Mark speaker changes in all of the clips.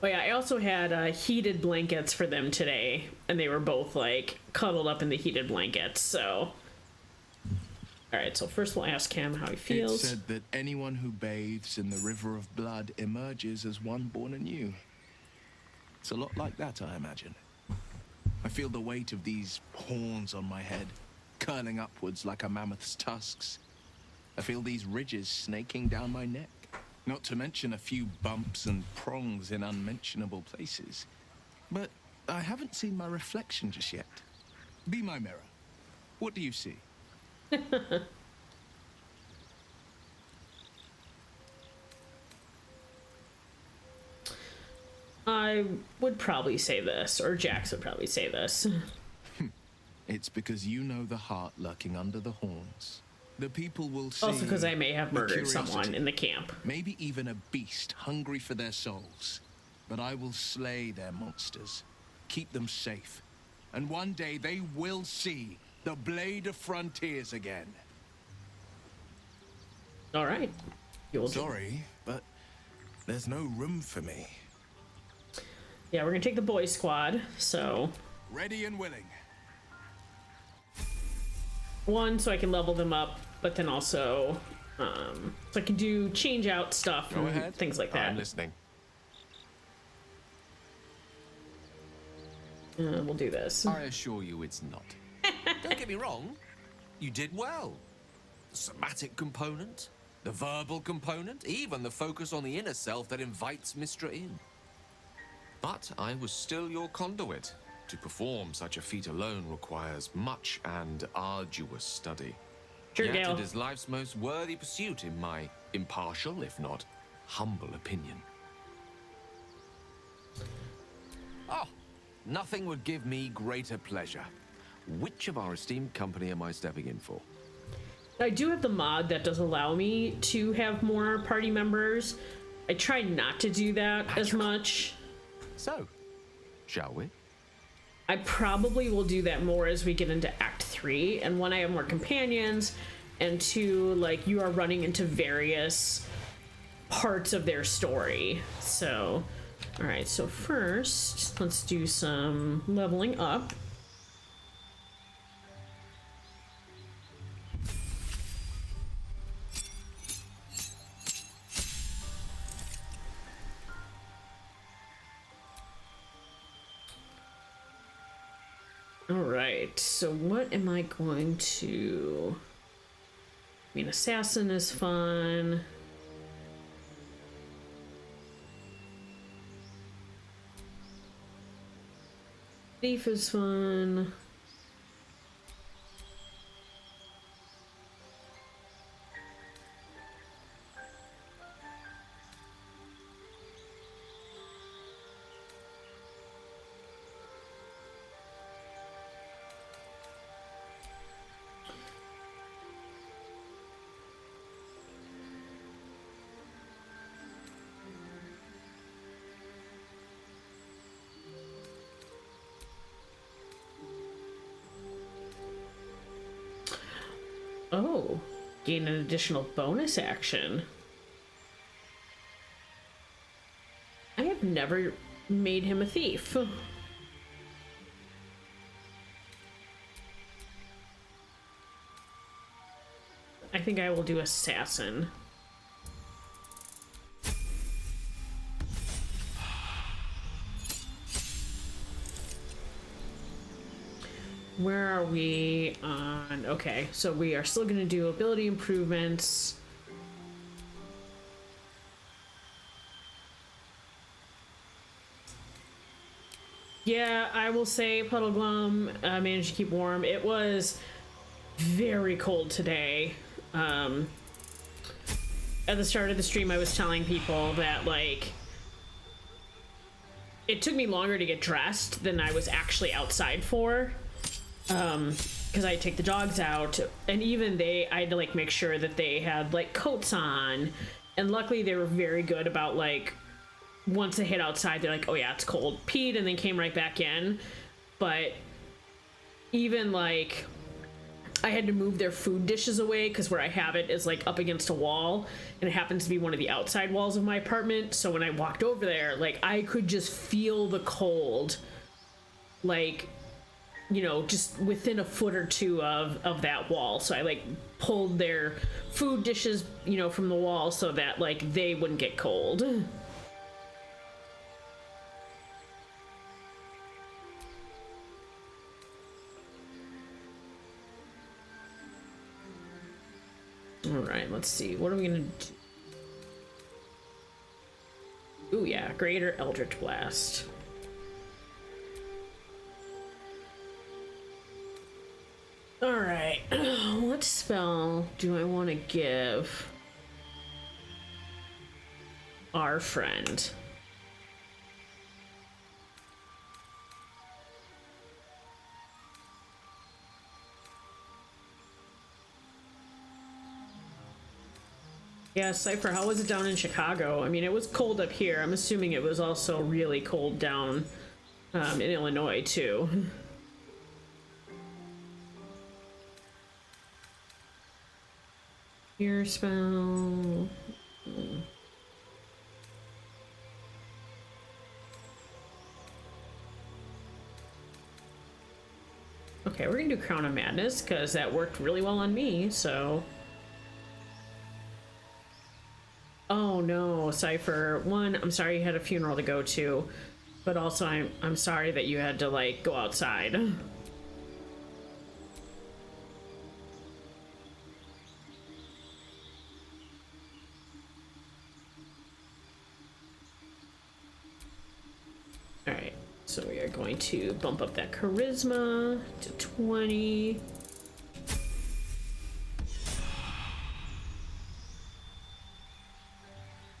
Speaker 1: Oh yeah, I also had heated blankets for them today, and they were both like cuddled up in the heated blankets. So, all right. So first we'll ask him how he feels.
Speaker 2: It's said that anyone who bathes in the river of blood emerges as one born anew. It's a lot like that, I imagine. I feel the weight of these horns on my head, curling upwards like a mammoth's tusks. I feel these ridges snaking down my neck. Not to mention a few bumps and prongs in unmentionable places. But I haven't seen my reflection just yet. Be my mirror. What do you see?
Speaker 1: I would probably say this, or Jax would probably say this.
Speaker 2: It's because you know the heart lurking under the horns. The people will see.
Speaker 1: Also because I may have murdered someone in the camp.
Speaker 2: Maybe even a beast hungry for their souls. But I will slay their monsters, keep them safe. And one day they will see the Blade of Frontiers again.
Speaker 1: All right.
Speaker 2: Sorry, but there's no room for me.
Speaker 1: Yeah, we're gonna take the boys squad, so...
Speaker 2: Ready and willing.
Speaker 1: One, so I can level them up, but then also, so I can do change out stuff and things like that.
Speaker 2: I'm listening.
Speaker 1: We'll do this.
Speaker 3: I assure you it's not. Don't get me wrong, you did well. The somatic component, the verbal component, even the focus on the inner self that invites Mistra in. But I was still your conduit. To perform such a feat alone requires much and arduous study.
Speaker 1: Sure,
Speaker 3: Yet
Speaker 1: Gale.
Speaker 3: it is life's most worthy pursuit in my impartial, if not humble opinion. Oh, nothing would give me greater pleasure. Which of our esteemed company am I stepping in for?
Speaker 1: I do have the mod that does allow me to have more party members. I try not to do that as much.
Speaker 3: So, shall we?
Speaker 1: I probably will do that more as we get into Act 3, and when I have more companions, and two, like, you are running into various parts of their story. So, alright, so first, let's do some leveling up. Alright, so what am I going to... I mean, assassin is fun. Thief is fun. Oh, gain an additional bonus action. I have never made him a thief. I think I will do assassin. Where are we on? Okay, so we are still going to do ability improvements. Yeah, I will say Puddle Glum managed to keep warm. It was very cold today. At the start of the stream, I was telling people that, like, it took me longer to get dressed than I was actually outside for. Because I had to take the dogs out, and even I had to, like, make sure that they had, like, coats on, and luckily they were very good about, like, once they hit outside, they're like, oh yeah, it's cold, peed, and then came right back in. But even like I had to move their food dishes away because where I have it is like up against a wall, and it happens to be one of the outside walls of my apartment. So when I walked over there, like I could just feel the cold, like, you know, just within a foot or two of that wall. So I like pulled their food dishes, you know, from the wall so that like they wouldn't get cold. All right, let's see. What are we gonna do? Ooh, yeah, Greater Eldritch Blast. All right, what spell do I want to give our friend? Yeah, Cypher, how was it down in Chicago? I mean, it was cold up here. I'm assuming it was also really cold down in Illinois, too. Your spell... Okay, we're gonna do Crown of Madness, because that worked really well on me, so... Oh no, Cypher. One, I'm sorry you had a funeral to go to, but also I'm sorry that you had to like go outside. Alright, so we are going to bump up that charisma to 20.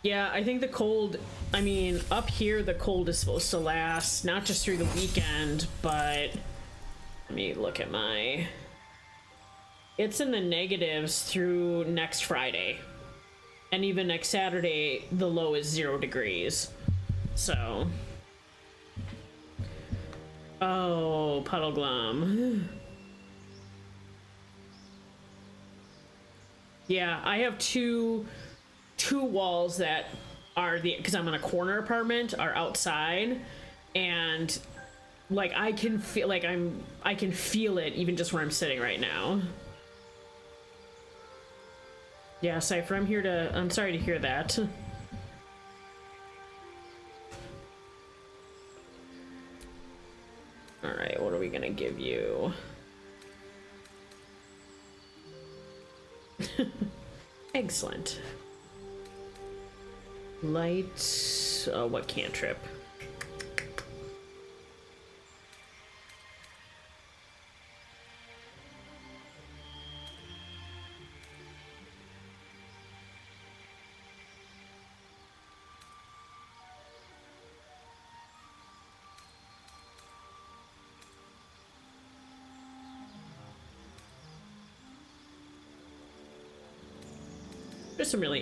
Speaker 1: Yeah, I think the cold, I mean, up here the cold is supposed to last, not just through the weekend, but let me look at my... It's in the negatives through next Friday. And even next Saturday, the low is 0 degrees. So... Oh, Puddle Glum. Yeah, I have two walls that are because I'm in a corner apartment, are outside, and like I can feel I can feel it even just where I'm sitting right now. Yeah, Cypher, I'm sorry to hear that. All right, what are we gonna give you? Excellent. Light, what cantrip? There's some really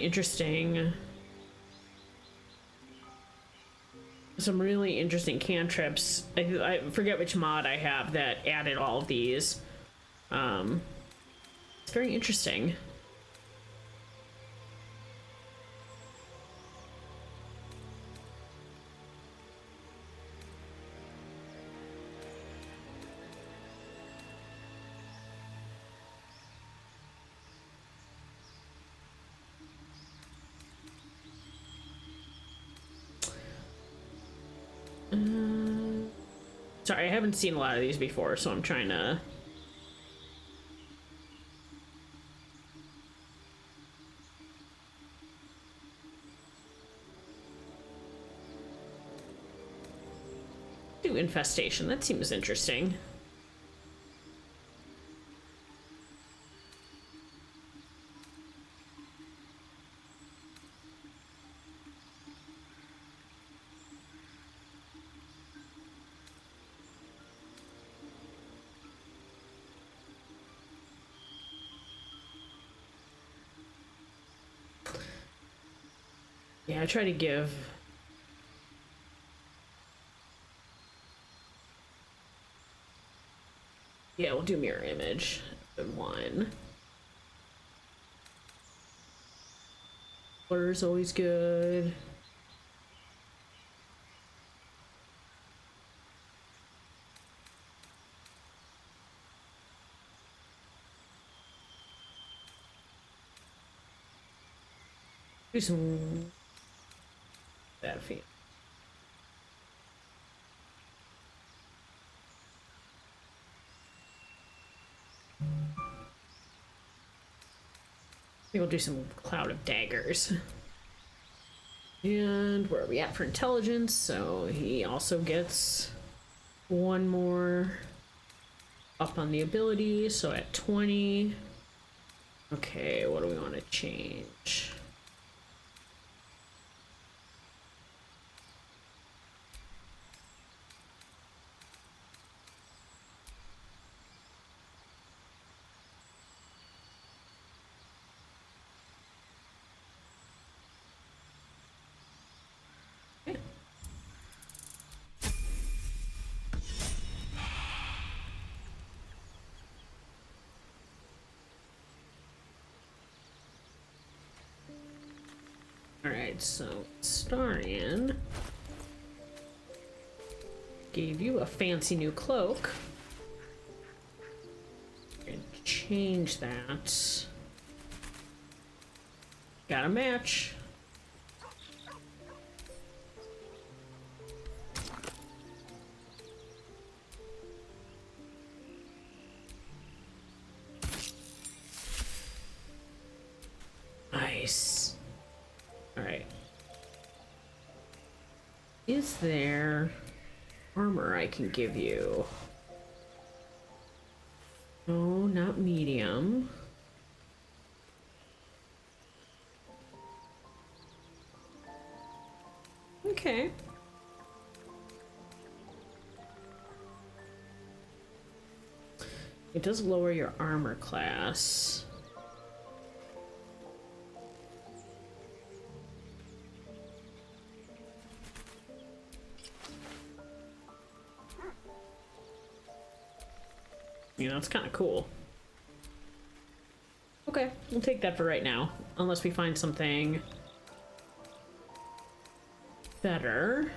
Speaker 1: interesting cantrips. I forget which mod I have that added all of these. It's very interesting. Sorry, I haven't seen a lot of these before, so I'm trying to... do Infestation. That seems interesting. Yeah, I try to give... Yeah, we'll do mirror image. Good one. Blur's always good. Do some bad feel. We'll do some cloud of daggers. And where are we at for intelligence? So he also gets one more up on the ability, so at 20. Okay, what do we want to change? Alright, so Starian gave you a fancy new cloak. And change that. Got a match. Nice. Alright. Is there armor I can give you? No, not medium. Okay. It does lower your armor class. You know, it's kind of cool. Okay, we'll take that for right now. Unless we find something better.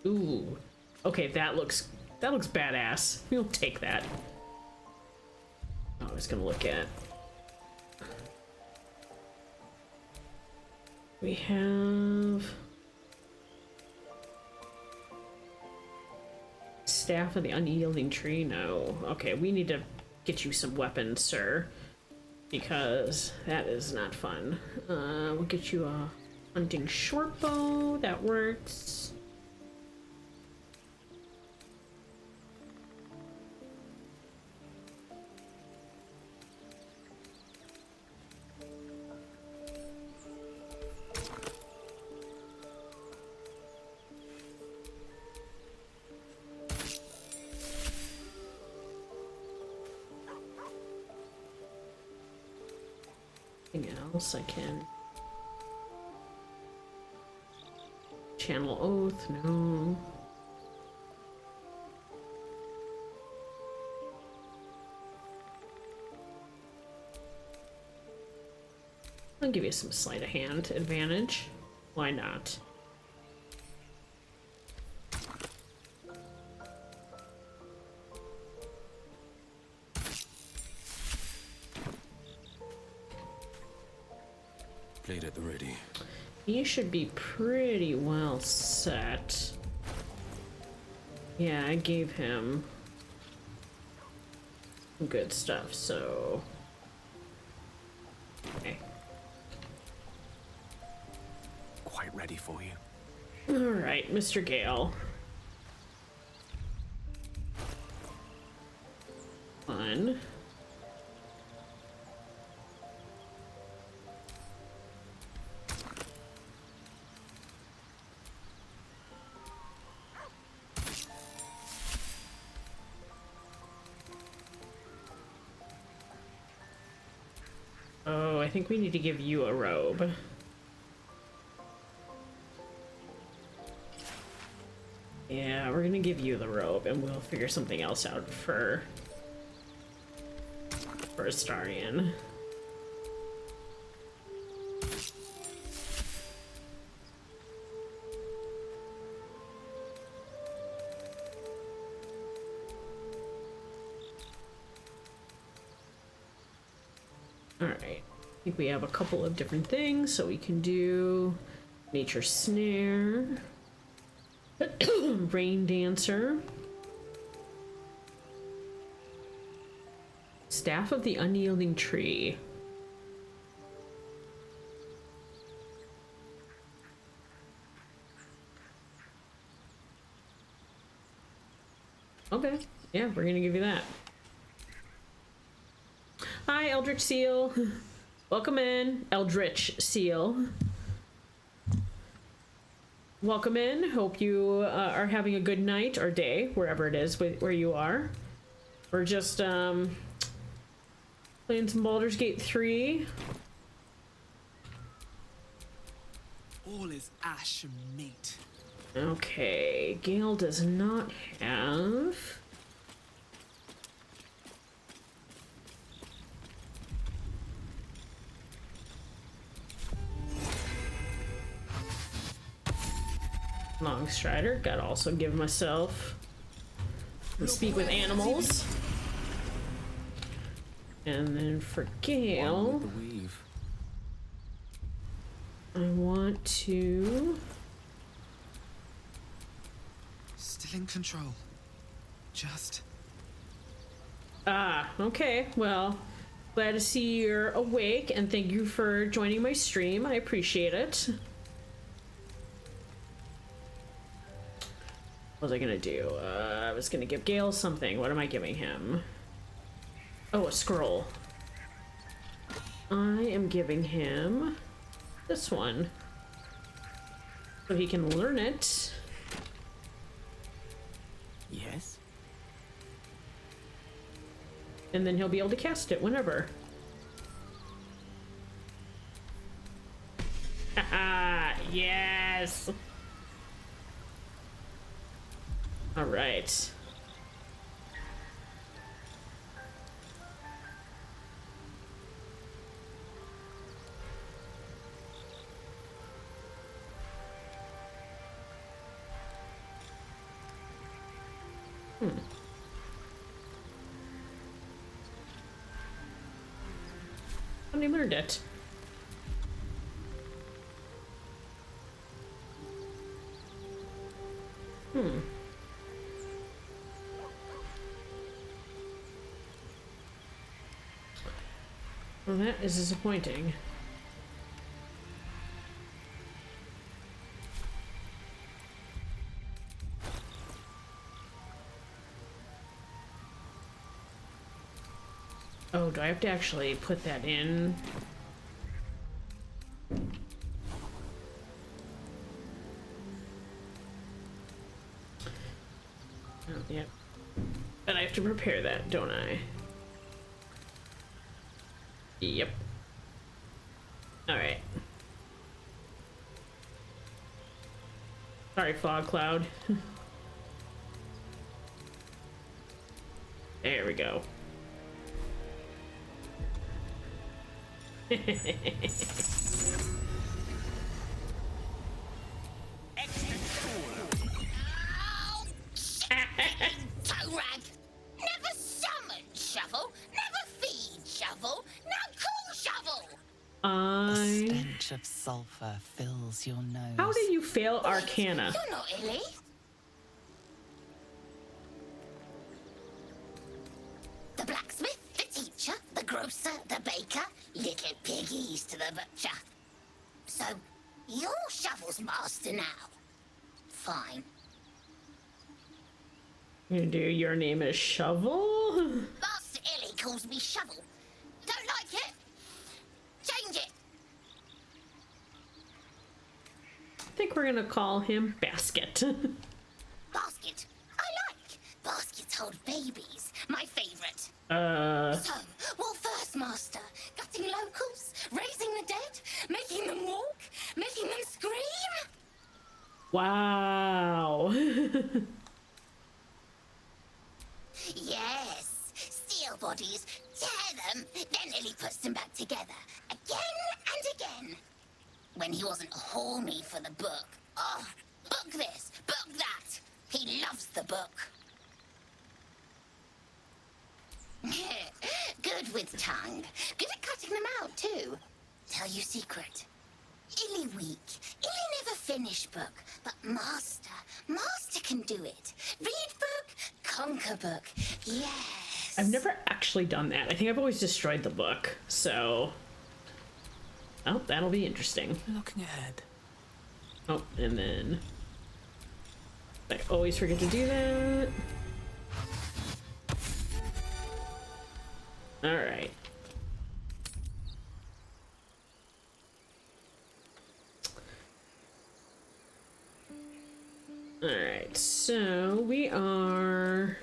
Speaker 1: Ooh. Okay, that looks badass. We'll take that. Oh, I was gonna look at. We have Staff of the Unyielding Tree. No. Okay, we need to get you some weapons, sir, because that is not fun. We'll get you a hunting short bow. That works. Else I can channel oath. No. I'll give you some sleight of hand advantage. Why not?
Speaker 3: Blade at the ready.
Speaker 1: You should be pretty well set. Yeah, I gave him some good stuff, so... Okay.
Speaker 2: Quite ready for you.
Speaker 1: Alright, Mr. Gale. One. Oh, I think we need to give you a robe. Yeah, we're gonna give you the robe, and we'll figure something else out for Astarion. All right, I think we have a couple of different things, so we can do Nature Snare, Rain Dancer, Staff of the Unyielding Tree. Okay, yeah, we're gonna give you that. Hi, Eldritch Seal. Welcome in, Eldritch Seal. Welcome in. Hope you are having a good night or day, wherever it is where you are. We're just playing some Baldur's Gate 3.
Speaker 4: All is ash and meat.
Speaker 1: Okay, Gale does not have... Long Strider. Gotta also give myself Speak with Animals. And then for Gale,
Speaker 3: The weave.
Speaker 1: I want to...
Speaker 4: Still in control. Just.
Speaker 1: Ah, okay. Well, glad to see you're awake, and thank you for joining my stream. I appreciate it. What was I gonna do? I was gonna give Gale something. What am I giving him? Oh, a scroll. I am giving him this one, so he can learn it.
Speaker 4: Yes.
Speaker 1: And then he'll be able to cast it whenever. Haha, yes! Alright. Somebody learned it. Well, that is disappointing. Oh, do I have to actually put that in? Oh, yep. But I have to prepare that, don't I? Yep. Alright. Sorry, Fog Cloud. There we go.
Speaker 5: Toe rag! Never summon shovel, never feed shovel, now call shovel!
Speaker 6: The stench of sulfur fills your nose.
Speaker 1: How did you fail Arcana?
Speaker 5: You're not illy. The blacksmith, the teacher, the grocer, the baker, little piggies to the butcher. So, you're Shovel's master now. Fine.
Speaker 1: You do your name is Shovel?
Speaker 5: Master Illy calls me Shovel. Don't like it? Change it.
Speaker 1: I think we're gonna call him Basket.
Speaker 5: Basket. I like. Baskets hold babies. My favorite. So, what first, Master? Gutting locals? Raising the dead? Making them walk? Making them scream?
Speaker 1: Wow.
Speaker 5: Yes, steel bodies, tear them, then Lily puts them back together, again and again. When he wasn't horny for the book. Oh, book this, book that. He loves the book. Good with tongue. Good at cutting them out, too. Tell you secret. Illy weak. Illy never finish book. But Master can do it. Read book, conquer book. Yes.
Speaker 1: I've never actually done that. I think I've always destroyed the book, so... Oh, that'll be interesting.
Speaker 4: Looking ahead.
Speaker 1: Oh, and then... I always forget to do that. Alright. Alright, so we are...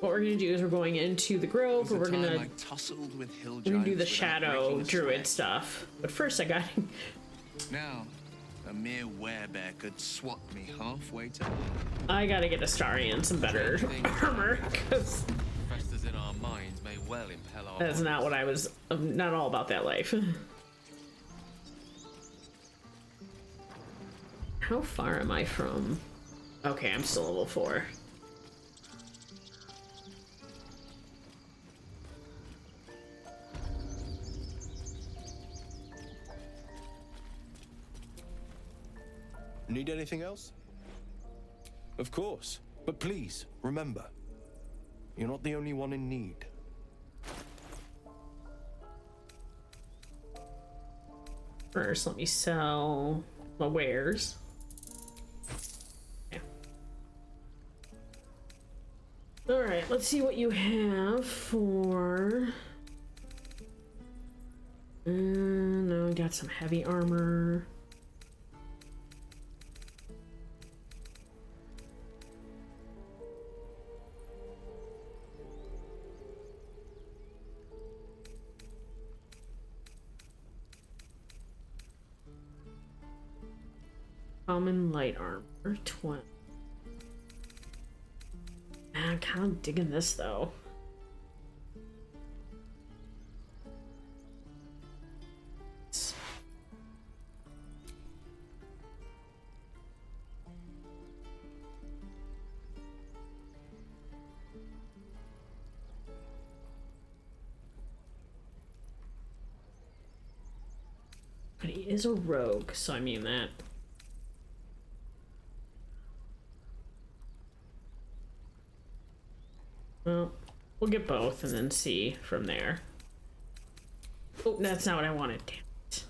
Speaker 1: What we're gonna do is we're going into the grove, where we're gonna do the shadow druid stuff. But first I got...
Speaker 2: Now, a mere werebear could swat me halfway to...
Speaker 1: I gotta get Astarion some better armor, because...
Speaker 3: Festers in our minds may well impel our...
Speaker 1: That's not what I was... I'm not all about that life. How far am I from... Okay, I'm still level 4.
Speaker 7: Need anything else? Of course. But please, remember, you're not the only one in need.
Speaker 1: First, let me sell my wares. Okay. Alright, let's see what you have for... no, got some heavy armor. Common light armor, 20. I'm kind of digging this though. But he is a rogue, so I mean that. Well, we'll get both and then see from there. Oh, that's not what I wanted. Damn it.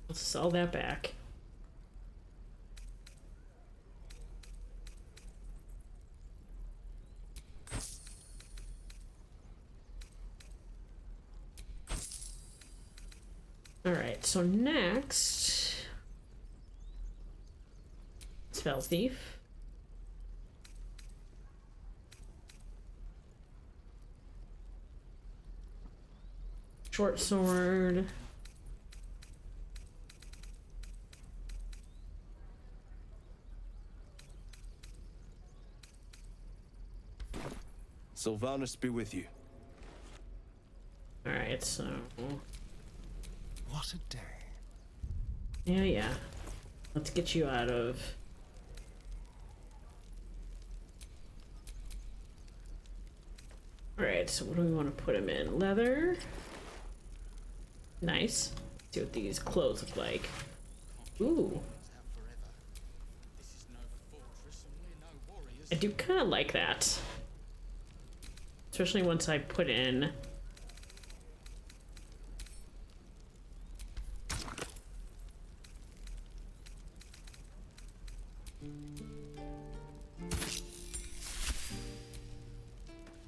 Speaker 1: I'll sell that back. Alright, so next... Spell Thief. Short sword.
Speaker 7: Sylvanus be with you.
Speaker 1: Alright, so...
Speaker 4: What a day.
Speaker 1: Yeah. Let's get you out of... Alright, so what do we want to put him in? Leather. Nice. Let's see what these clothes look like. Ooh. I do kind of like that. Especially once I put in...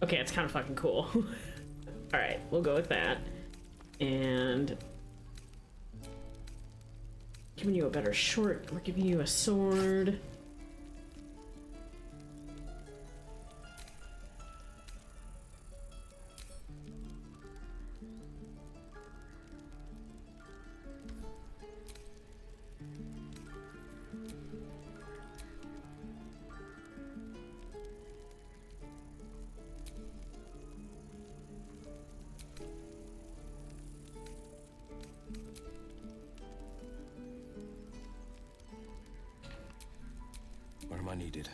Speaker 1: Okay, it's kind of fucking cool. Alright, we'll go with that. And... giving you a better short. We're giving you a sword.
Speaker 7: needed.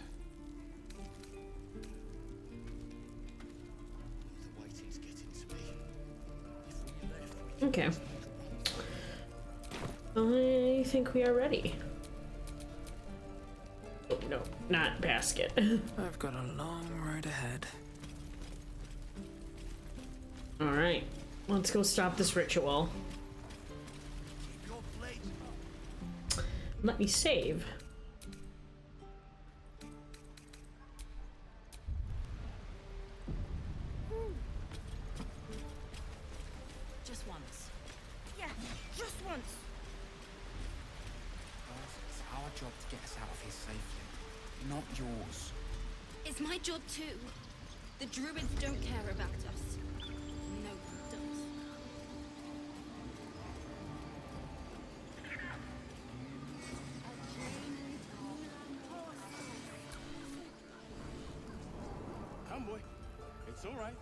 Speaker 1: Okay. I think we are ready. Oh, no, not basket.
Speaker 4: I've got a long road ahead.
Speaker 1: All right, let's go stop this ritual. Let me save.
Speaker 8: Just once. Yeah, just once.
Speaker 9: It's our job to get us out of here safely, not yours.
Speaker 8: It's my job too. The druids don't care about us. No one does.
Speaker 10: Come, boy. It's all right.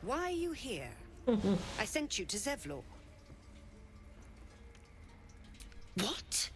Speaker 11: Why are you here? I sent you to Zevlor.
Speaker 5: What?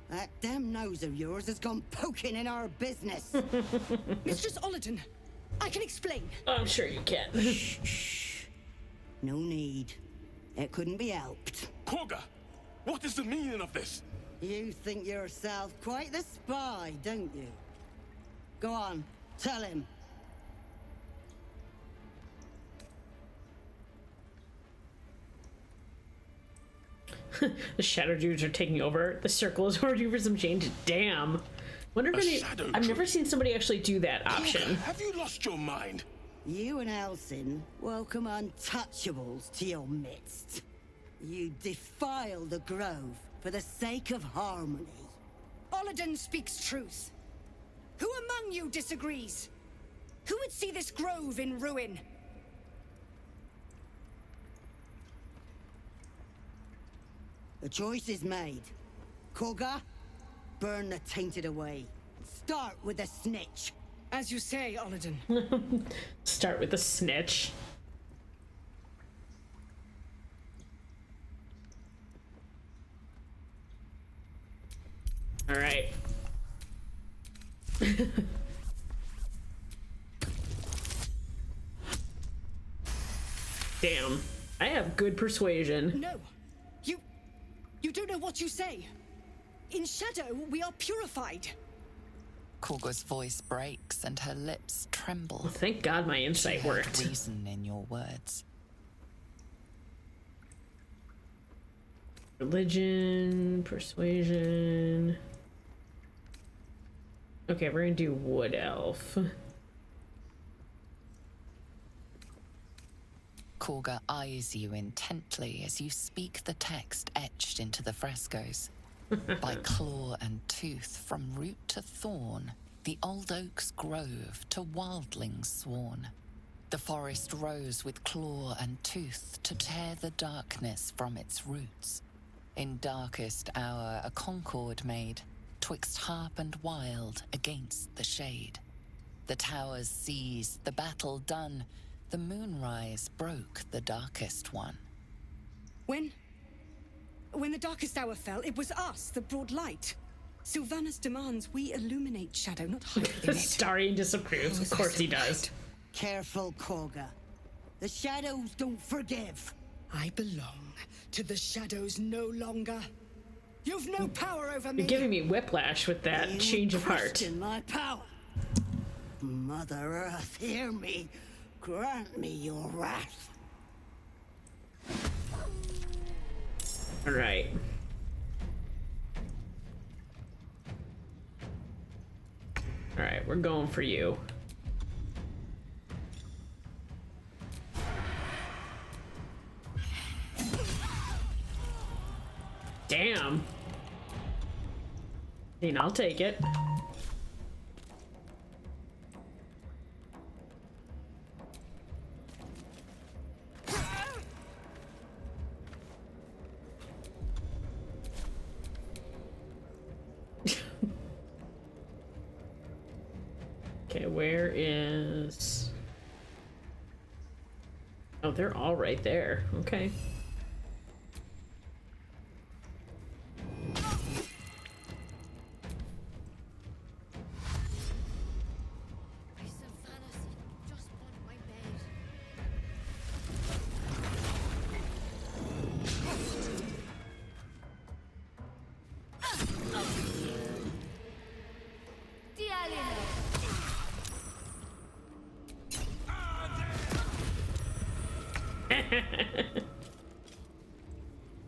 Speaker 11: That damn nose of yours has gone poking in our business.
Speaker 8: Mistress Olladin, I can explain.
Speaker 1: I'm sure you can.
Speaker 11: No need. It couldn't be helped.
Speaker 10: Korga, what is the meaning of this?
Speaker 11: You think yourself quite the spy, don't you? Go on, tell him.
Speaker 1: The shadow dudes are taking over. The circle is already for some change. Damn. Wonder if any.
Speaker 10: shadow
Speaker 1: I've
Speaker 10: druid?
Speaker 1: never seen somebody actually do that option.
Speaker 10: Korga, have you lost your mind?
Speaker 11: You and Elsin welcome untouchables to your midst. You defile the grove for the sake of harmony.
Speaker 8: Olladin speaks truth. Who among you disagrees? Who would see this grove in ruin?
Speaker 11: The choice is made. Korga, burn the tainted away. Start with the snitch.
Speaker 8: As you say, Olladin.
Speaker 1: Start with the snitch. All right. Damn. I have good persuasion.
Speaker 8: No. You don't know what you say. In shadow, we are purified.
Speaker 6: Korga's voice breaks and her lips tremble.
Speaker 1: Thank God my insight
Speaker 6: She heard
Speaker 1: worked.
Speaker 6: reason in your words.
Speaker 1: Religion, persuasion. Okay, we're gonna do wood elf.
Speaker 6: Korga eyes you intently as you speak the text etched into the frescoes. By claw and tooth, from root to thorn, the old oak's grove to wildlings sworn. The forest rose with claw and tooth to tear the darkness from its roots. In darkest hour a concord made, twixt harp and wild against the shade. The towers seized, the battle done, the moonrise broke the darkest one.
Speaker 8: When the darkest hour fell, it was us that brought light. Sylvanas demands we illuminate shadow, not hide within it.
Speaker 1: Starion disapproves. Of course he does.
Speaker 11: Careful, Korga. The shadows don't forgive.
Speaker 8: I belong to the shadows no longer. You've no power over me.
Speaker 1: You're giving me whiplash with that
Speaker 11: You
Speaker 1: change of heart.
Speaker 11: question my power. Mother Earth, hear me. Grant me your wrath.
Speaker 1: All right. All right, we're going for you. Damn. I mean, I'll take it. Okay, where is... Oh, they're all right there. Okay.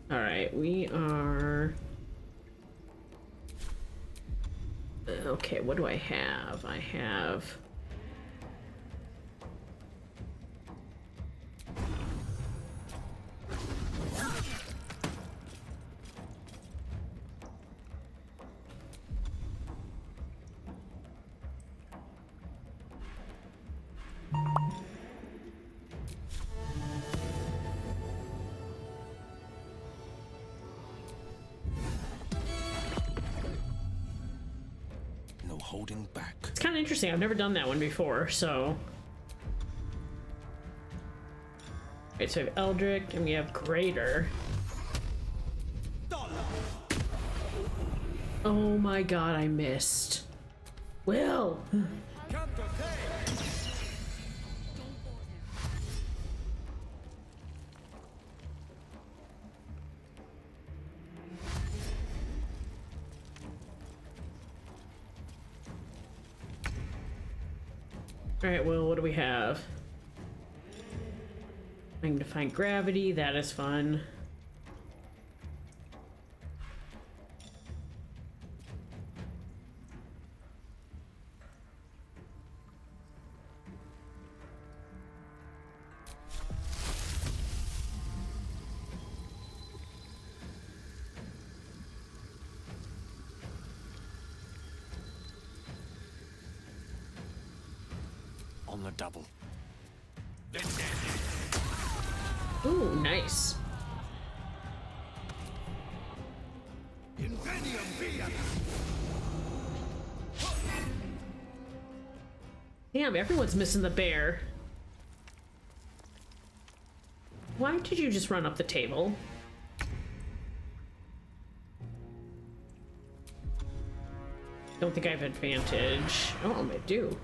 Speaker 1: All right, we are... Okay, what do I have? I have...
Speaker 3: No holding back.
Speaker 1: It's kind of interesting. I've never done that one before, so... Right, so we have Eldrick, and we have Greater. Oh my god, I missed. Will! Alright, well, what do we have? Magnifying gravity, that is fun.
Speaker 3: On the double.
Speaker 1: Ooh, nice. Damn, everyone's missing the bear. Why did you just run up the table? Don't think I have advantage. Oh, I do.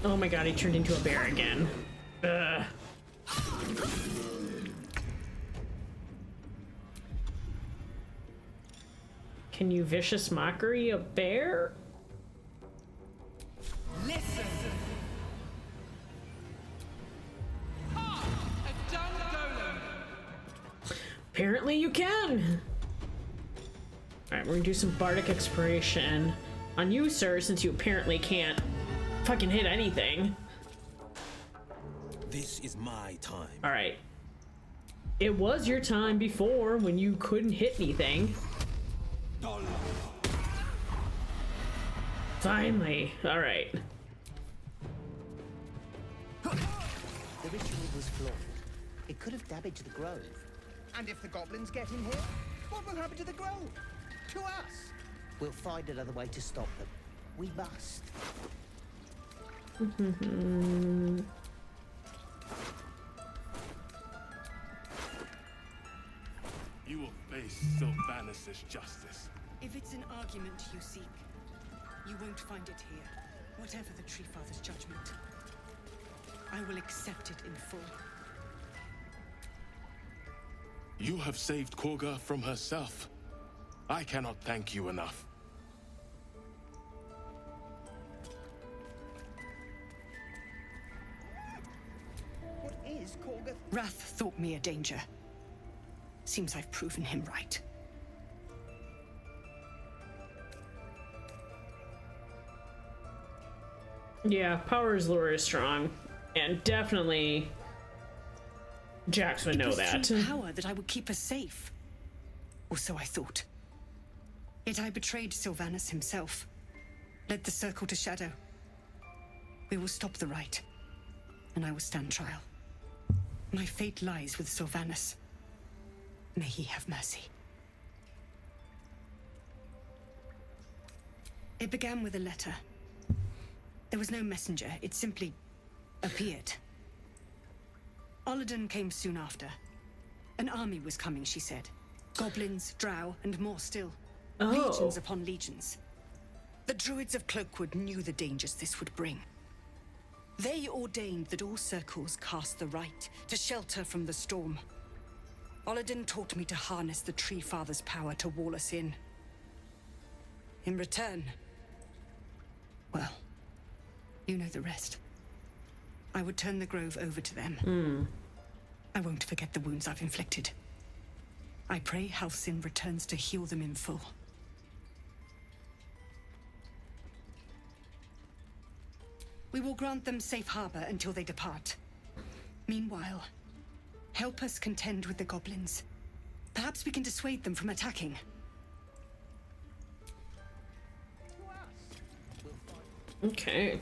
Speaker 1: Oh my god, he turned into a bear again. Ugh. Can you vicious mockery a bear?
Speaker 4: Listen. Ha! A dung golem.
Speaker 1: Apparently you can. Alright, we're gonna do some bardic exploration on you, sir, since you apparently can't fucking hit anything.
Speaker 3: This is my time.
Speaker 1: Alright. It was your time before when you couldn't hit anything. Finally. Alright.
Speaker 12: The ritual was flawed. It could have damaged the grove.
Speaker 13: And if the goblins get in here, what will happen to the grove? To us?
Speaker 12: We'll find another way to stop them. We must.
Speaker 10: You will face Sylvanus' justice.
Speaker 8: If it's an argument you seek, you won't find it here. Whatever the Tree Father's judgment, I will accept it in full.
Speaker 10: You have saved Korga from herself. I cannot thank you enough.
Speaker 8: Wrath thought me a danger. Seems I've proven him right.
Speaker 1: Yeah, Power's lure is strong. And definitely Jax would know that.
Speaker 8: It was through power that I would keep us safe. Or so I thought. Yet I betrayed Sylvanus himself. Led the circle to shadow. We will stop the Rite. And I will stand trial. My fate lies with Sylvanus. May he have mercy. It began with a letter. There was no messenger, it simply appeared. Olladin came soon after. An army was coming, she said. Goblins, drow, and more still.
Speaker 1: Oh.
Speaker 8: Legions upon legions. The druids of Cloakwood knew the dangers this would bring. They ordained that all circles cast the Rite to shelter from the storm. Olladin taught me to harness the Tree Father's power to wall us in. In return, well, you know the rest. I would turn the grove over to them. I won't forget the wounds I've inflicted. I pray Halcyon returns to heal them in full. We will grant them safe harbor until they depart. Meanwhile, help us contend with the goblins. Perhaps we can dissuade them from attacking.
Speaker 1: Okay.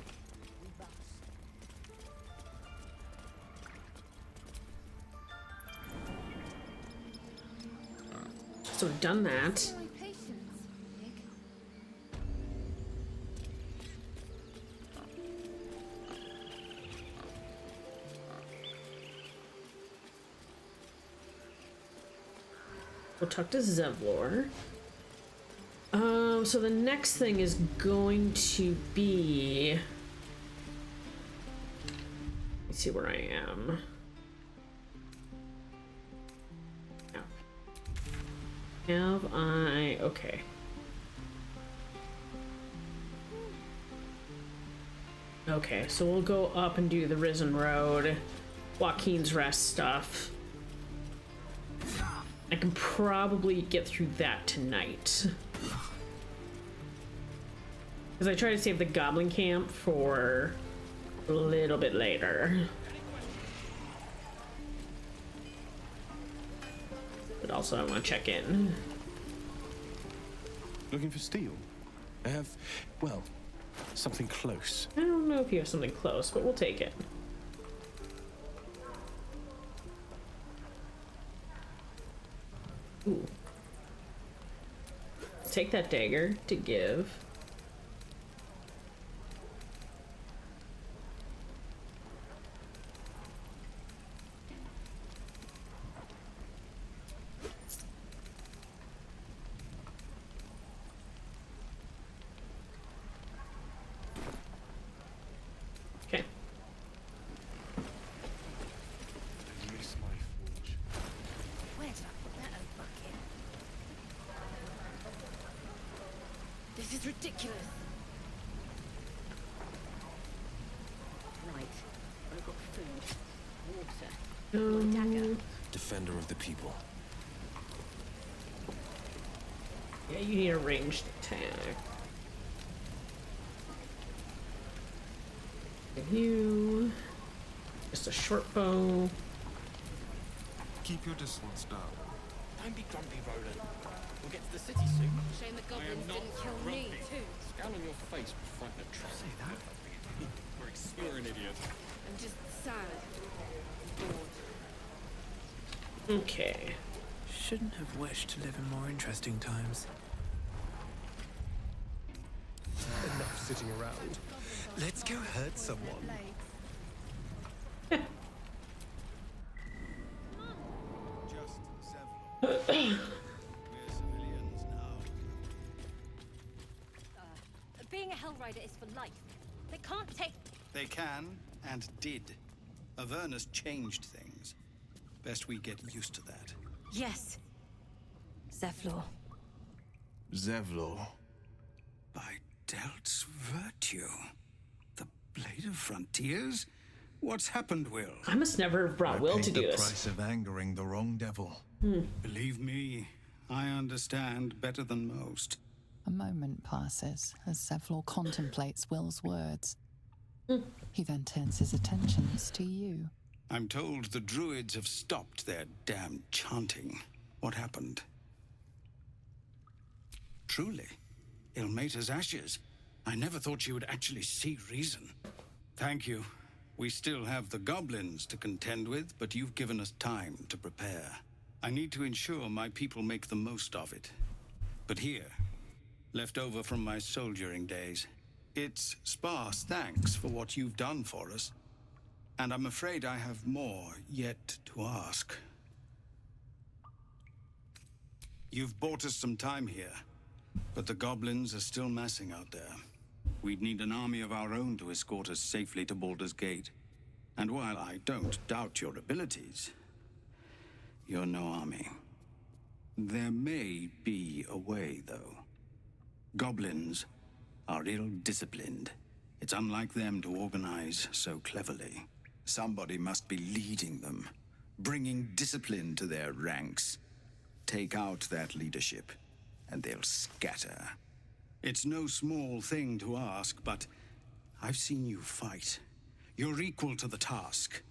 Speaker 1: So we've done that. We'll talk to Zevlor. So the next thing is going to be... Let's see where I am. Have I... Okay. Okay, so we'll go up and do the Risen Road, Joaquin's Rest stuff. I can probably get through that tonight. Because I try to save the Goblin Camp for a little bit later. But also I want to check in.
Speaker 7: Looking for steel? I have, well, something close.
Speaker 1: I don't know if you have something close, but we'll take it. Ooh. Take that dagger to give. Okay.
Speaker 5: Where did I put that old bucket? This is ridiculous. Right. I've got food, water, dagger.
Speaker 7: Defender of the people.
Speaker 1: Yeah, you need a ranged attack. You. Just a short bow.
Speaker 14: Keep your distance down.
Speaker 7: Don't be grumpy, Roland. We'll get to the city soon.
Speaker 5: Shame the goblins didn't kill me, too.
Speaker 7: Scowl on your face will frighten a trap. Say that.
Speaker 14: You're an idiot.
Speaker 5: I'm just sad. Bored.
Speaker 1: Okay.
Speaker 15: Shouldn't have wished to live in more interesting times.
Speaker 14: Enough sitting around. Let's go hurt someone.
Speaker 5: Being a Hellrider is for life. They can't take...
Speaker 16: They can, and did. Avernus changed things. Best we get used to that.
Speaker 5: Yes. Zevlor.
Speaker 2: Zevlor.
Speaker 16: By Delt's virtue. The Blade of Frontiers? What's happened, Will?
Speaker 1: I must never have brought Will to do
Speaker 2: the
Speaker 1: this.
Speaker 2: price of angering the wrong devil.
Speaker 16: Believe me, I understand better than most.
Speaker 6: A moment passes as Zevlor contemplates Will's words. He then turns his attentions to you.
Speaker 16: I'm told the druids have stopped their damn chanting. What happened? Truly, Ilmater's ashes. I never thought she would actually see reason. Thank you. We still have the goblins to contend with, but you've given us time to prepare. I need to ensure my people make the most of it. But here, left over from my soldiering days, it's sparse thanks for what you've done for us. And I'm afraid I have more yet to ask. You've bought us some time here, but the goblins are still massing out there. We'd need an army of our own to escort us safely to Baldur's Gate. And while I don't doubt your abilities, you're no army. There may be a way, though. Goblins are ill-disciplined. It's unlike them to organize so cleverly. Somebody must be leading them, bringing discipline to their ranks. Take out that leadership, and they'll scatter. It's no small thing to ask, but I've seen you fight. You're equal to the task.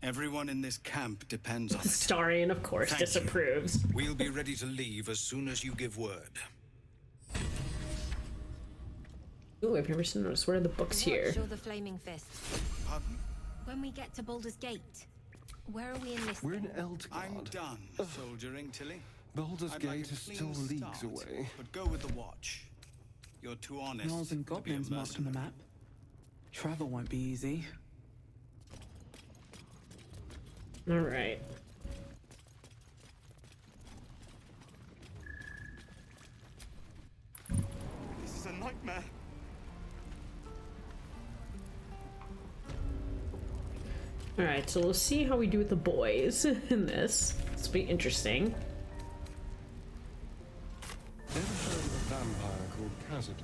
Speaker 16: Everyone in this camp depends on it.
Speaker 1: Starion, of course,
Speaker 16: Thank
Speaker 1: disapproves.
Speaker 16: you. We'll be ready to leave as soon as you give word.
Speaker 1: Ooh, I've never seen this. Where are the books here?
Speaker 17: Show the flaming fist.
Speaker 16: Pardon?
Speaker 17: When we get to Baldur's Gate, where are we enlisting?
Speaker 7: We're in Eldgard.
Speaker 16: I'm done soldiering, Tilly.
Speaker 7: Baldur's
Speaker 16: I'd like
Speaker 7: Gate
Speaker 16: a
Speaker 7: is
Speaker 16: clean
Speaker 7: still leagues
Speaker 16: start,
Speaker 7: away.
Speaker 16: But go with the watch. You're too honest.
Speaker 15: Gnolls and
Speaker 16: to be a
Speaker 15: goblins marked on the
Speaker 16: mercenary.
Speaker 15: map. Travel won't be easy.
Speaker 1: All right.
Speaker 10: This is a nightmare.
Speaker 1: All right, so we'll see how we do with the boys in this. This will be interesting.
Speaker 7: Ever heard of a vampire called Khazad?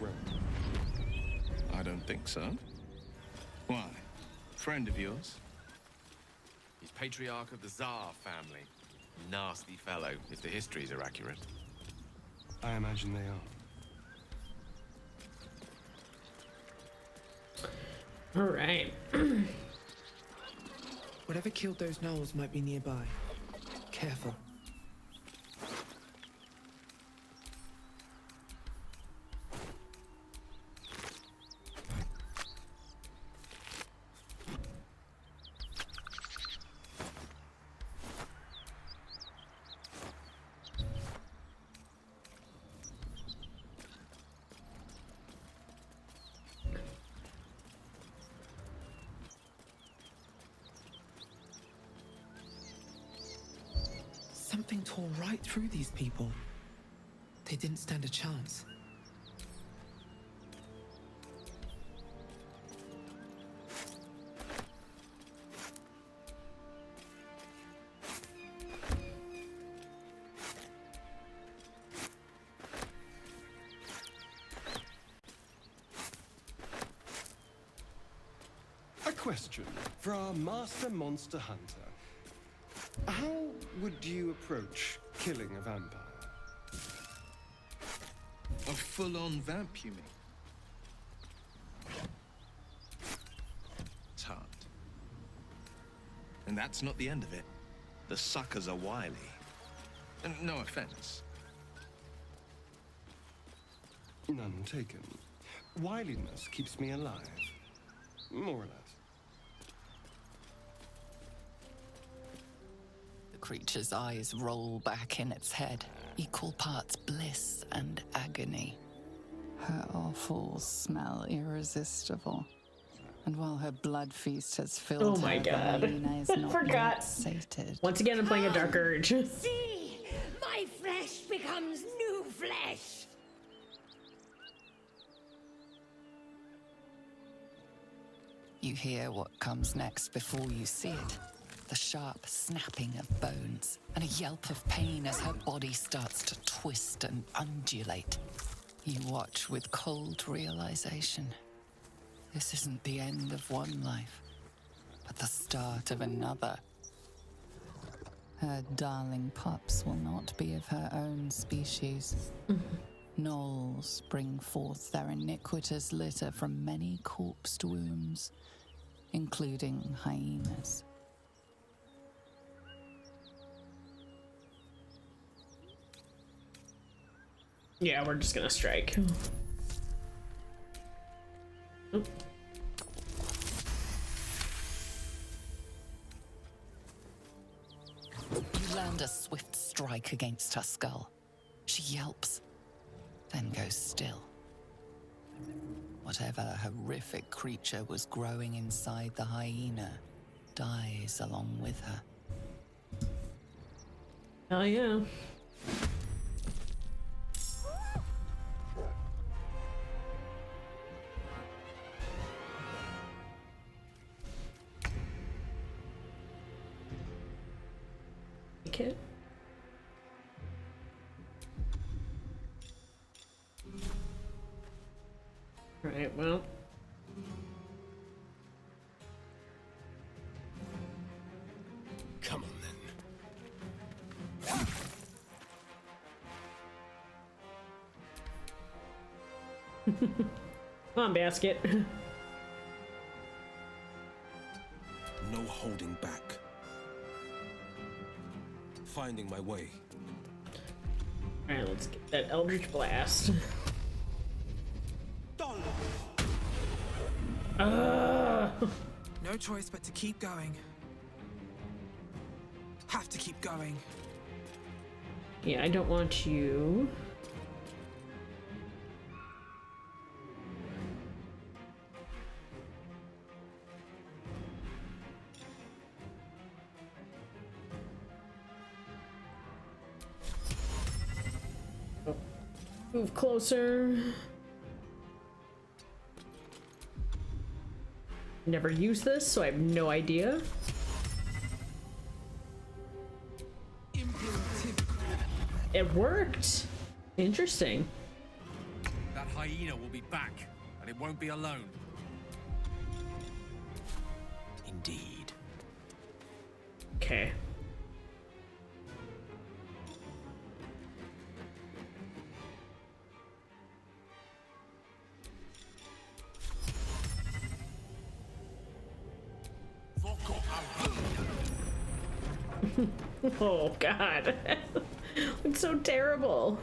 Speaker 7: Well,
Speaker 2: I don't think so. Why? Friend of yours?
Speaker 3: He's patriarch of the Tsar family. Nasty fellow, if the histories are accurate.
Speaker 7: I imagine they are.
Speaker 1: All right.
Speaker 15: Whatever killed those gnolls might be nearby. Careful. Something tore right through these people. They didn't stand a chance.
Speaker 7: A question for our master monster hunter. How would you approach killing a vampire?
Speaker 2: A full-on vamp, you mean? It's hard. And that's not the end of it. The suckers are wily. And no offense.
Speaker 7: None taken. Wiliness keeps me alive. More or less.
Speaker 6: The creature's eyes roll back in its head, equal parts bliss and agony. Her offals smell irresistible. And while her blood feast has filled
Speaker 1: Oh my
Speaker 6: her,
Speaker 1: god.
Speaker 6: Valerina is not
Speaker 1: Forgot.
Speaker 6: yet sated.
Speaker 1: Once again, I'm playing a Dark Urge.
Speaker 17: See, my flesh becomes new flesh.
Speaker 6: You hear what comes next before you see it. the sharp snapping of bones, and a yelp of pain as her body starts to twist and undulate. You watch with cold realization. This isn't the end of one life, but the start of another. Her darling pups will not be of her own species. Gnolls bring forth their iniquitous litter from many corpsed wombs, including hyenas.
Speaker 1: Yeah, we're just gonna strike. Oop.
Speaker 6: You land a swift strike against her skull. She yelps, then goes still. Whatever horrific creature was growing inside the hyena dies along with her.
Speaker 1: Hell yeah. Kid. Right, well.
Speaker 14: Come on then.
Speaker 1: Come on, basket.
Speaker 18: No holding back. Finding my way.
Speaker 1: Alright, let's get that Eldritch Blast.
Speaker 15: No choice but to keep going. Have to keep going.
Speaker 1: Yeah, I don't want you. Oh. Move closer. Never used this, so I have no idea. It worked. Interesting.
Speaker 3: That hyena will be back, and it won't be alone.
Speaker 18: Indeed.
Speaker 1: Okay. Oh god. Looks so terrible.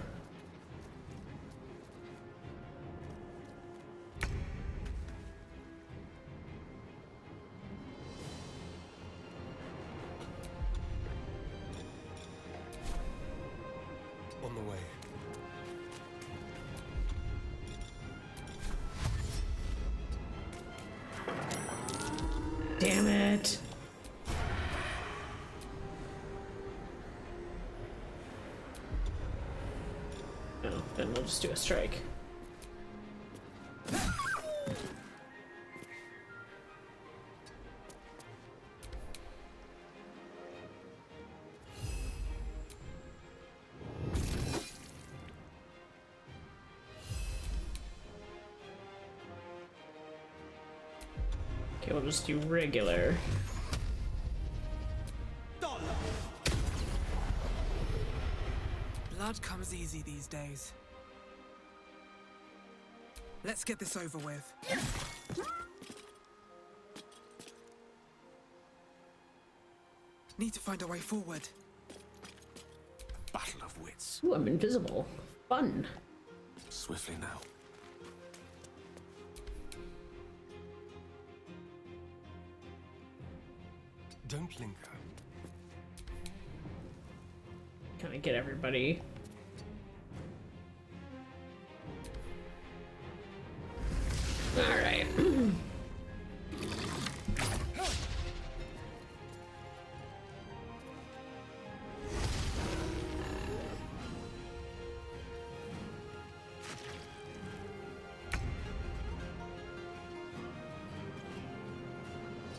Speaker 14: On the way.
Speaker 1: Damn it. Oh, then we'll just do a strike. Okay, we'll just do regular.
Speaker 15: Blood comes easy these days. Let's get this over with. Need to find a way forward.
Speaker 18: Battle of wits.
Speaker 1: Ooh, I'm invisible. Fun.
Speaker 18: Swiftly now.
Speaker 14: Don't linger.
Speaker 1: Kind of get everybody. All right.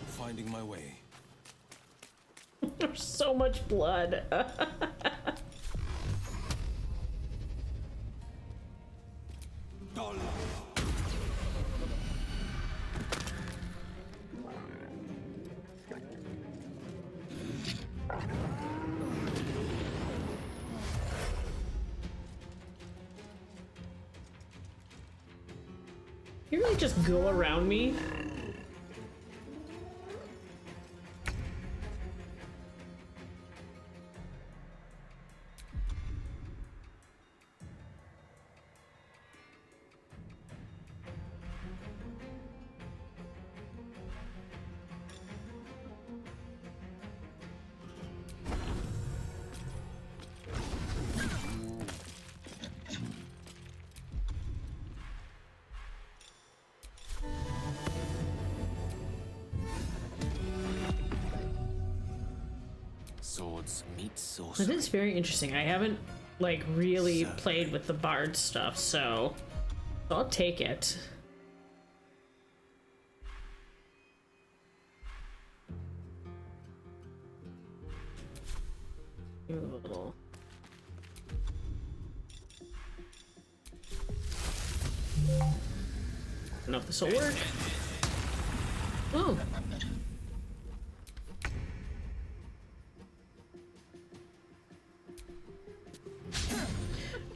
Speaker 18: Finding my way.
Speaker 1: There's so much blood. You really just go around me?
Speaker 18: Swords meet
Speaker 1: That
Speaker 18: sorcery.
Speaker 1: is very interesting. I haven't like really played with the bard stuff, so I'll take it. Give it a little. I don't know if this will work. Oh.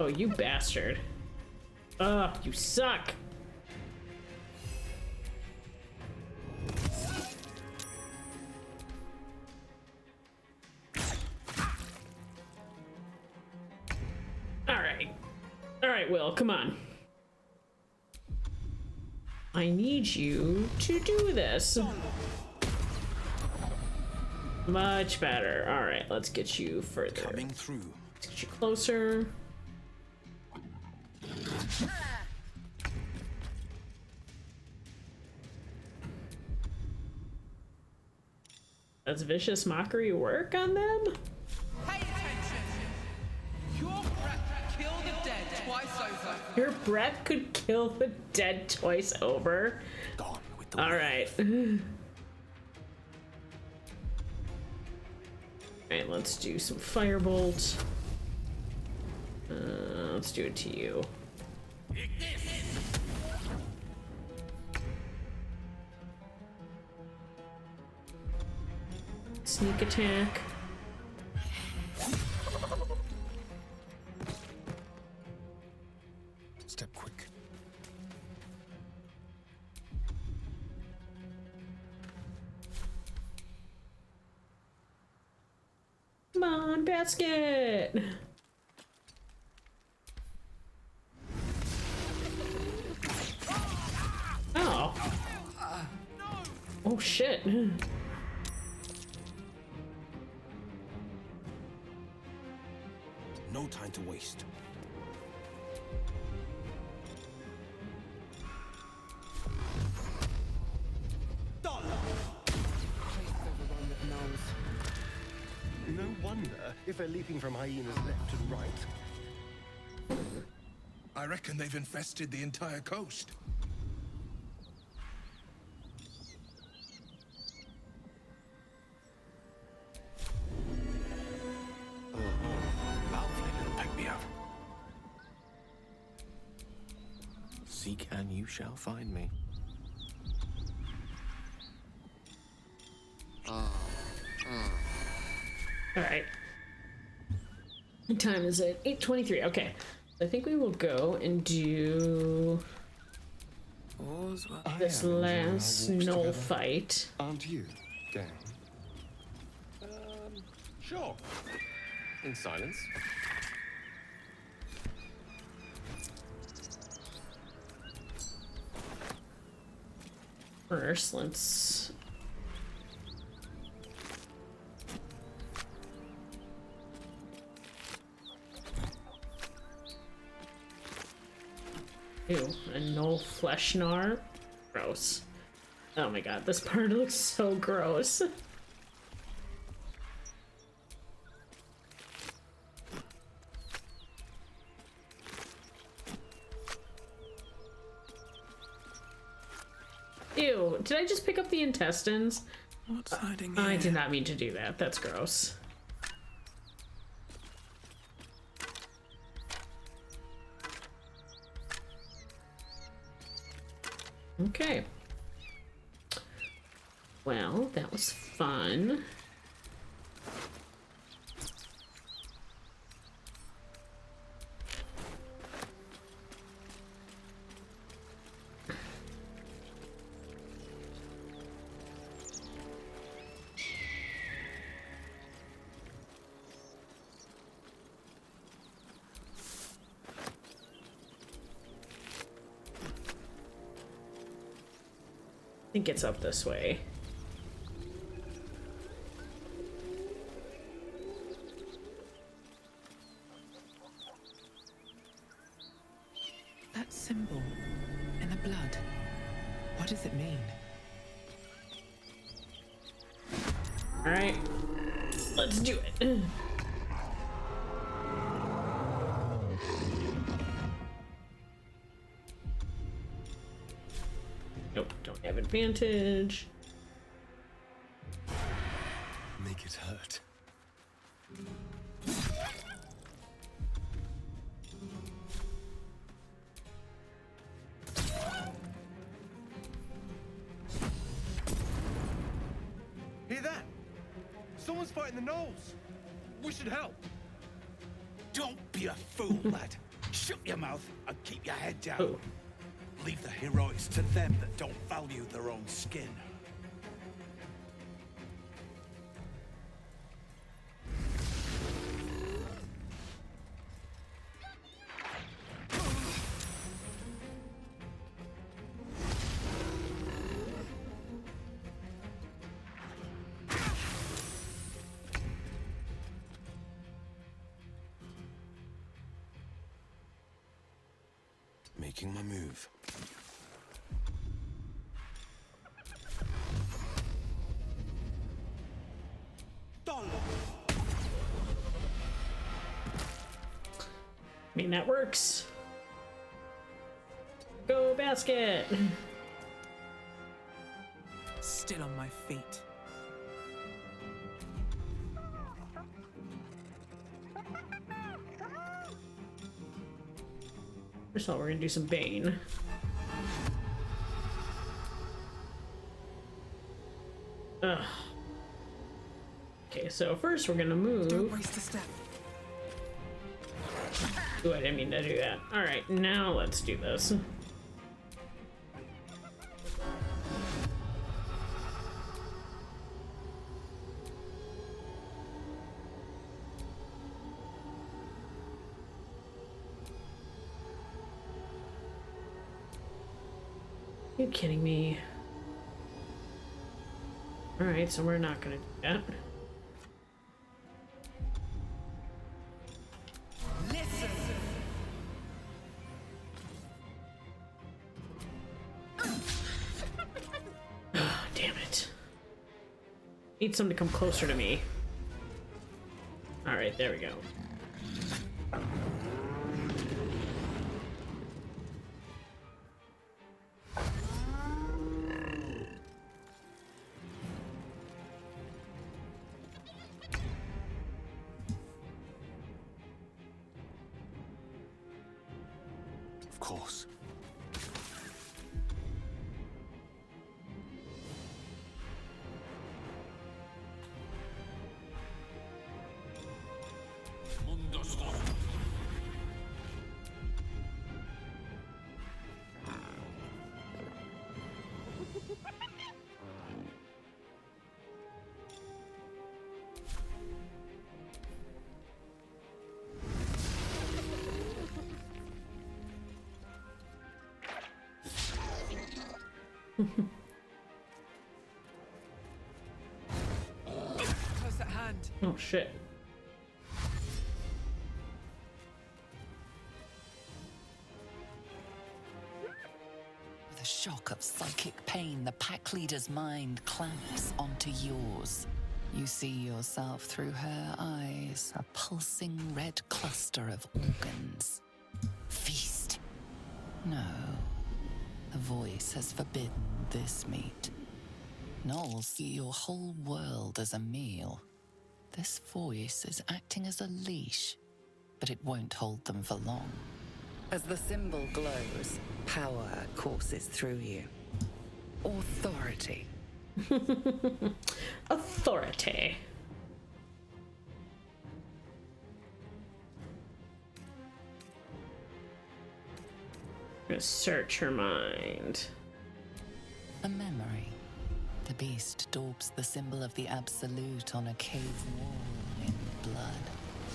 Speaker 1: Oh, you bastard. Ugh, you suck. Alright. Alright, Will, come on. I need you to do this. Much better. Alright, let's get you further.
Speaker 18: Coming through.
Speaker 1: Let's get you closer. Does vicious mockery work on them?
Speaker 4: Pay attention! Your breath kill the dead twice over.
Speaker 1: Your breath could kill the dead twice over.
Speaker 18: Gone with the
Speaker 1: Alright. Alright, let's do some firebolt. Let's do it to you. Sneak attack.
Speaker 18: Step quick.
Speaker 1: Come on, basket! Oh. Oh shit.
Speaker 18: No time to waste.
Speaker 7: No wonder if they're leaping from hyenas left and right.
Speaker 2: I reckon they've infested the entire coast.
Speaker 18: Lovely little pick-me-up. Seek and you shall find me.
Speaker 1: Alright. What time is it? 8:23. Okay. I think we will go and do this last Knoll fight.
Speaker 7: Aren't you, gang?
Speaker 18: Sure. In silence.
Speaker 1: First, let's... Ew, a Knoll flesh gnar? Gross. Oh my god, this part looks so gross. Ew, did I just pick up the intestines?
Speaker 15: What's hiding
Speaker 1: I
Speaker 15: here?
Speaker 1: did not mean to do that. That's gross. Okay. Well, that was fun. I think it's up this way.
Speaker 15: That symbol in the blood. What does it mean?
Speaker 1: All right, let's do it. Nope, don't have advantage.
Speaker 14: Make it hurt.
Speaker 13: Hear that? Someone's fighting the gnolls. We should help.
Speaker 19: Don't be a fool, lad. Shut your mouth and keep your head down.
Speaker 1: Oh.
Speaker 19: Leave the heroics to them that don't value their own skin.
Speaker 3: Making my move.
Speaker 1: I mean, that works. Go basket!
Speaker 15: Still on my feet.
Speaker 1: First of all, we're gonna do some Bane. Ugh. Okay, so first we're gonna move.
Speaker 15: Don't waste a step.
Speaker 1: Ooh, I didn't mean to do that. Alright, now let's do this. Are you kidding me? Alright, so we're not gonna do that. Damn it. Need something to come closer to me. Alright, there we go.
Speaker 3: Of course.
Speaker 15: Close at hand.
Speaker 1: Oh shit.
Speaker 6: With a shock of psychic pain, the pack leader's mind clamps onto yours. You see yourself through her eyes, a pulsing red cluster of organs. Feast. No. The voice has forbidden this meat. Gnolls see your whole world as a meal. This voice is acting as a leash, but it won't hold them for long. As the symbol glows, power courses through you. Authority.
Speaker 1: Authority. I'm gonna search her mind.
Speaker 6: A memory. The beast daubs the symbol of the Absolute on a cave wall in blood.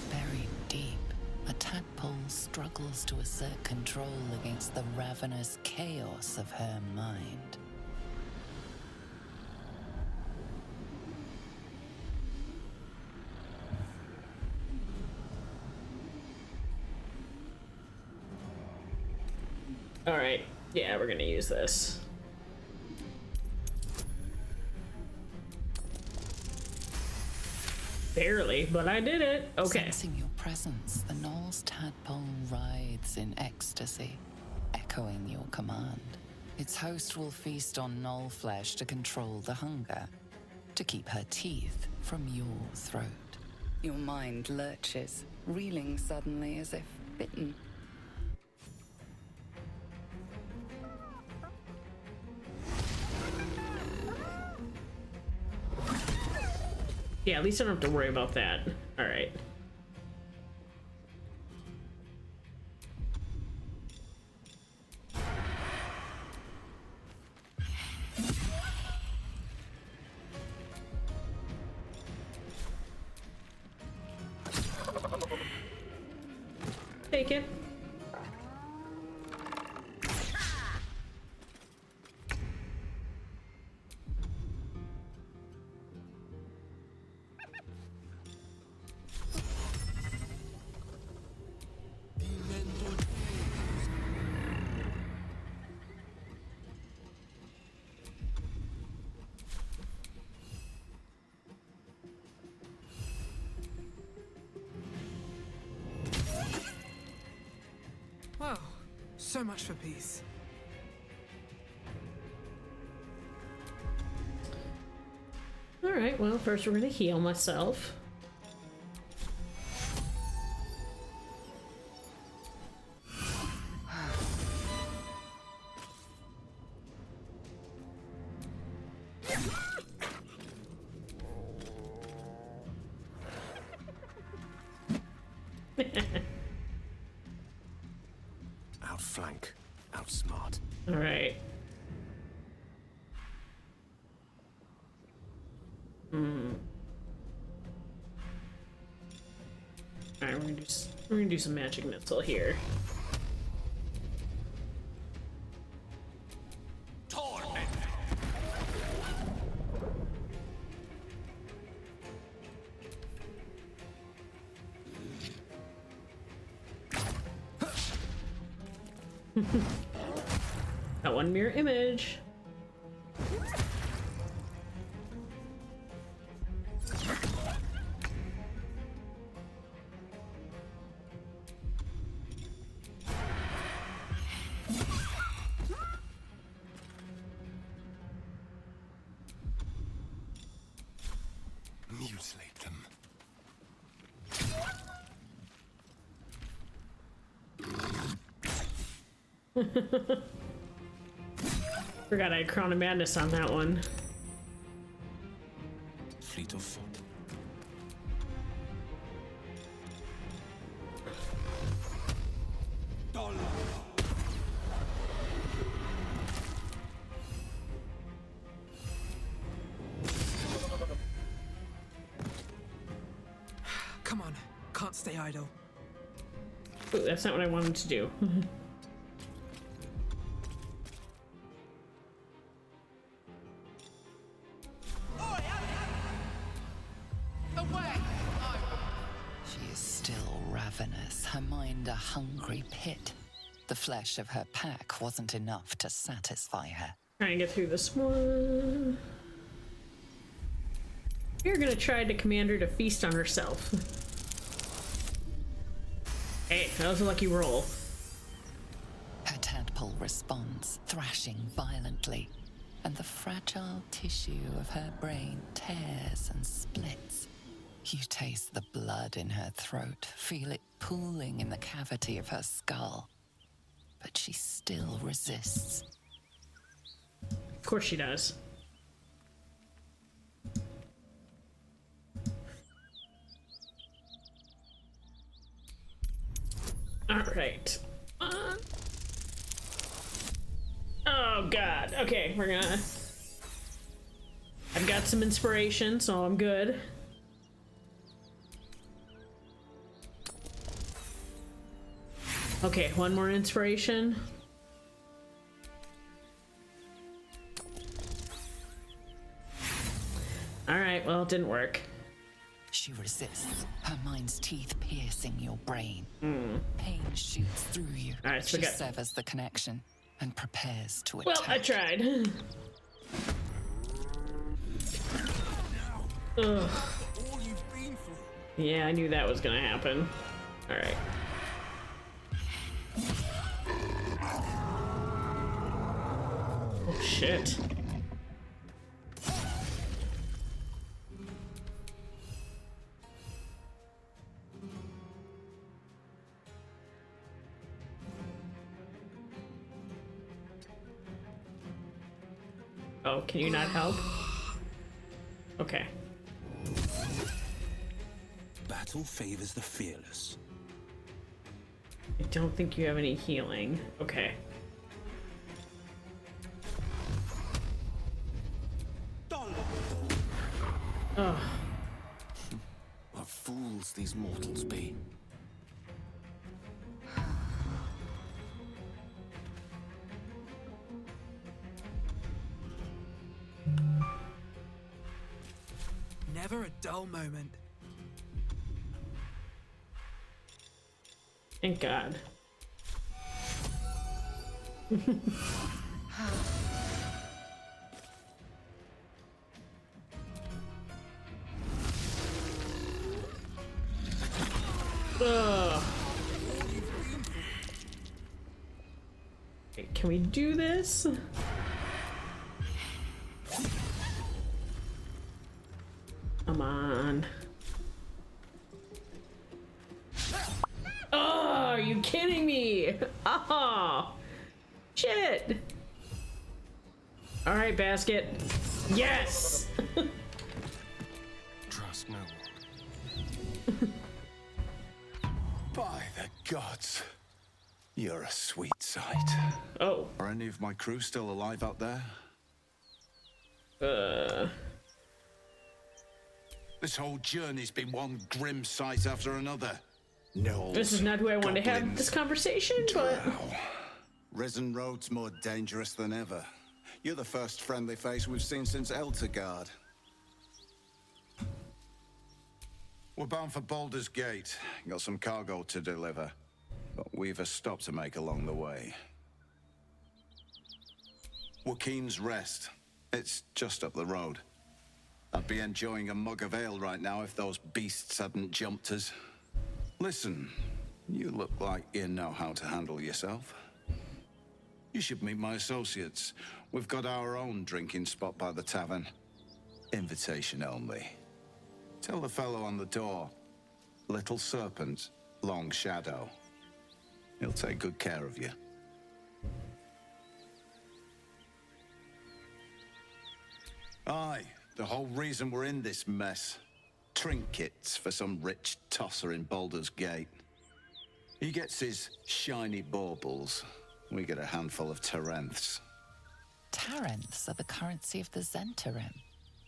Speaker 6: Buried deep, a tadpole struggles to assert control against the ravenous chaos of her mind.
Speaker 1: All right, yeah, we're gonna use this. Barely, but I did it. Okay.
Speaker 6: Sensing your presence, the Gnoll's tadpole writhes in ecstasy, echoing your command. Its host will feast on Gnoll flesh to control the hunger, to keep her teeth from your throat. Your mind lurches, reeling suddenly as if bitten.
Speaker 1: Yeah, at least I don't have to worry about that. All right. Take it.
Speaker 15: Well, so much for peace.
Speaker 1: All right, well, first we're gonna heal myself.
Speaker 18: Outflank, outsmart.
Speaker 1: All right. All right, we're gonna do some magic missile here. That one mirror image.
Speaker 18: Mutilate them.
Speaker 1: Forgot I had Crown of Madness on that one.
Speaker 18: Fleet of foot.
Speaker 15: Come on, can't stay idle.
Speaker 1: Ooh, that's not what I wanted to do.
Speaker 6: She is still ravenous, her mind a hungry pit. The flesh of her pack wasn't enough to satisfy her.
Speaker 1: Trying to get through this one. You're gonna try to command her to feast on herself. Hey, that was a lucky roll.
Speaker 6: Her tadpole responds, thrashing violently. and the fragile tissue of her brain tears and splits. You taste the blood in her throat, feel it pooling in the cavity of her skull. But she still resists.
Speaker 1: Of course she does. All right. Oh God. Okay, we're gonna. I've got some inspiration, so I'm good. Okay, one more inspiration. All right. Well, it didn't work.
Speaker 6: She resists, her mind's teeth piercing your brain. Pain shoots through you.
Speaker 1: All right, so
Speaker 6: she severs the connection and prepares to attack.
Speaker 1: Well, I tried. Ugh. Yeah, I knew that was gonna happen. All right. Oh shit. Oh, can you not help? Okay.
Speaker 19: Battle favors the fearless.
Speaker 1: I don't think you have any healing. Okay. Oh.
Speaker 18: What fools these mortals be.
Speaker 4: Never a dull moment.
Speaker 1: Thank God. Ugh. Wait, can we do this? Come on. Oh, are you kidding me? Oh, shit. All right, basket. Yes.
Speaker 18: Trust no one.
Speaker 2: By the gods, you're a sweet sight.
Speaker 1: Oh.
Speaker 2: Are any of my crew still alive out there? This whole journey's been one grim sight after another. No.
Speaker 1: This is not who I wanted to have this conversation, but...
Speaker 16: Risen Road's more dangerous than ever. You're the first friendly face we've seen since Eltergard. We're bound for Baldur's Gate. Got some cargo to deliver. But we've a stop to make along the way. Joaquin's Rest. It's just up the road. I'd be enjoying a mug of ale right now if those beasts hadn't jumped us. Listen, you look like you know how to handle yourself. You should meet my associates. We've got our own drinking spot by the tavern. Invitation only. Tell the fellow on the door. Little Serpent, Long Shadow. He'll take good care of you. Aye, the whole reason we're in this mess. Trinkets for some rich tosser in Baldur's Gate. He gets his shiny baubles. We get a handful of Tarenths.
Speaker 6: Tarenths are the currency of the Zentarim,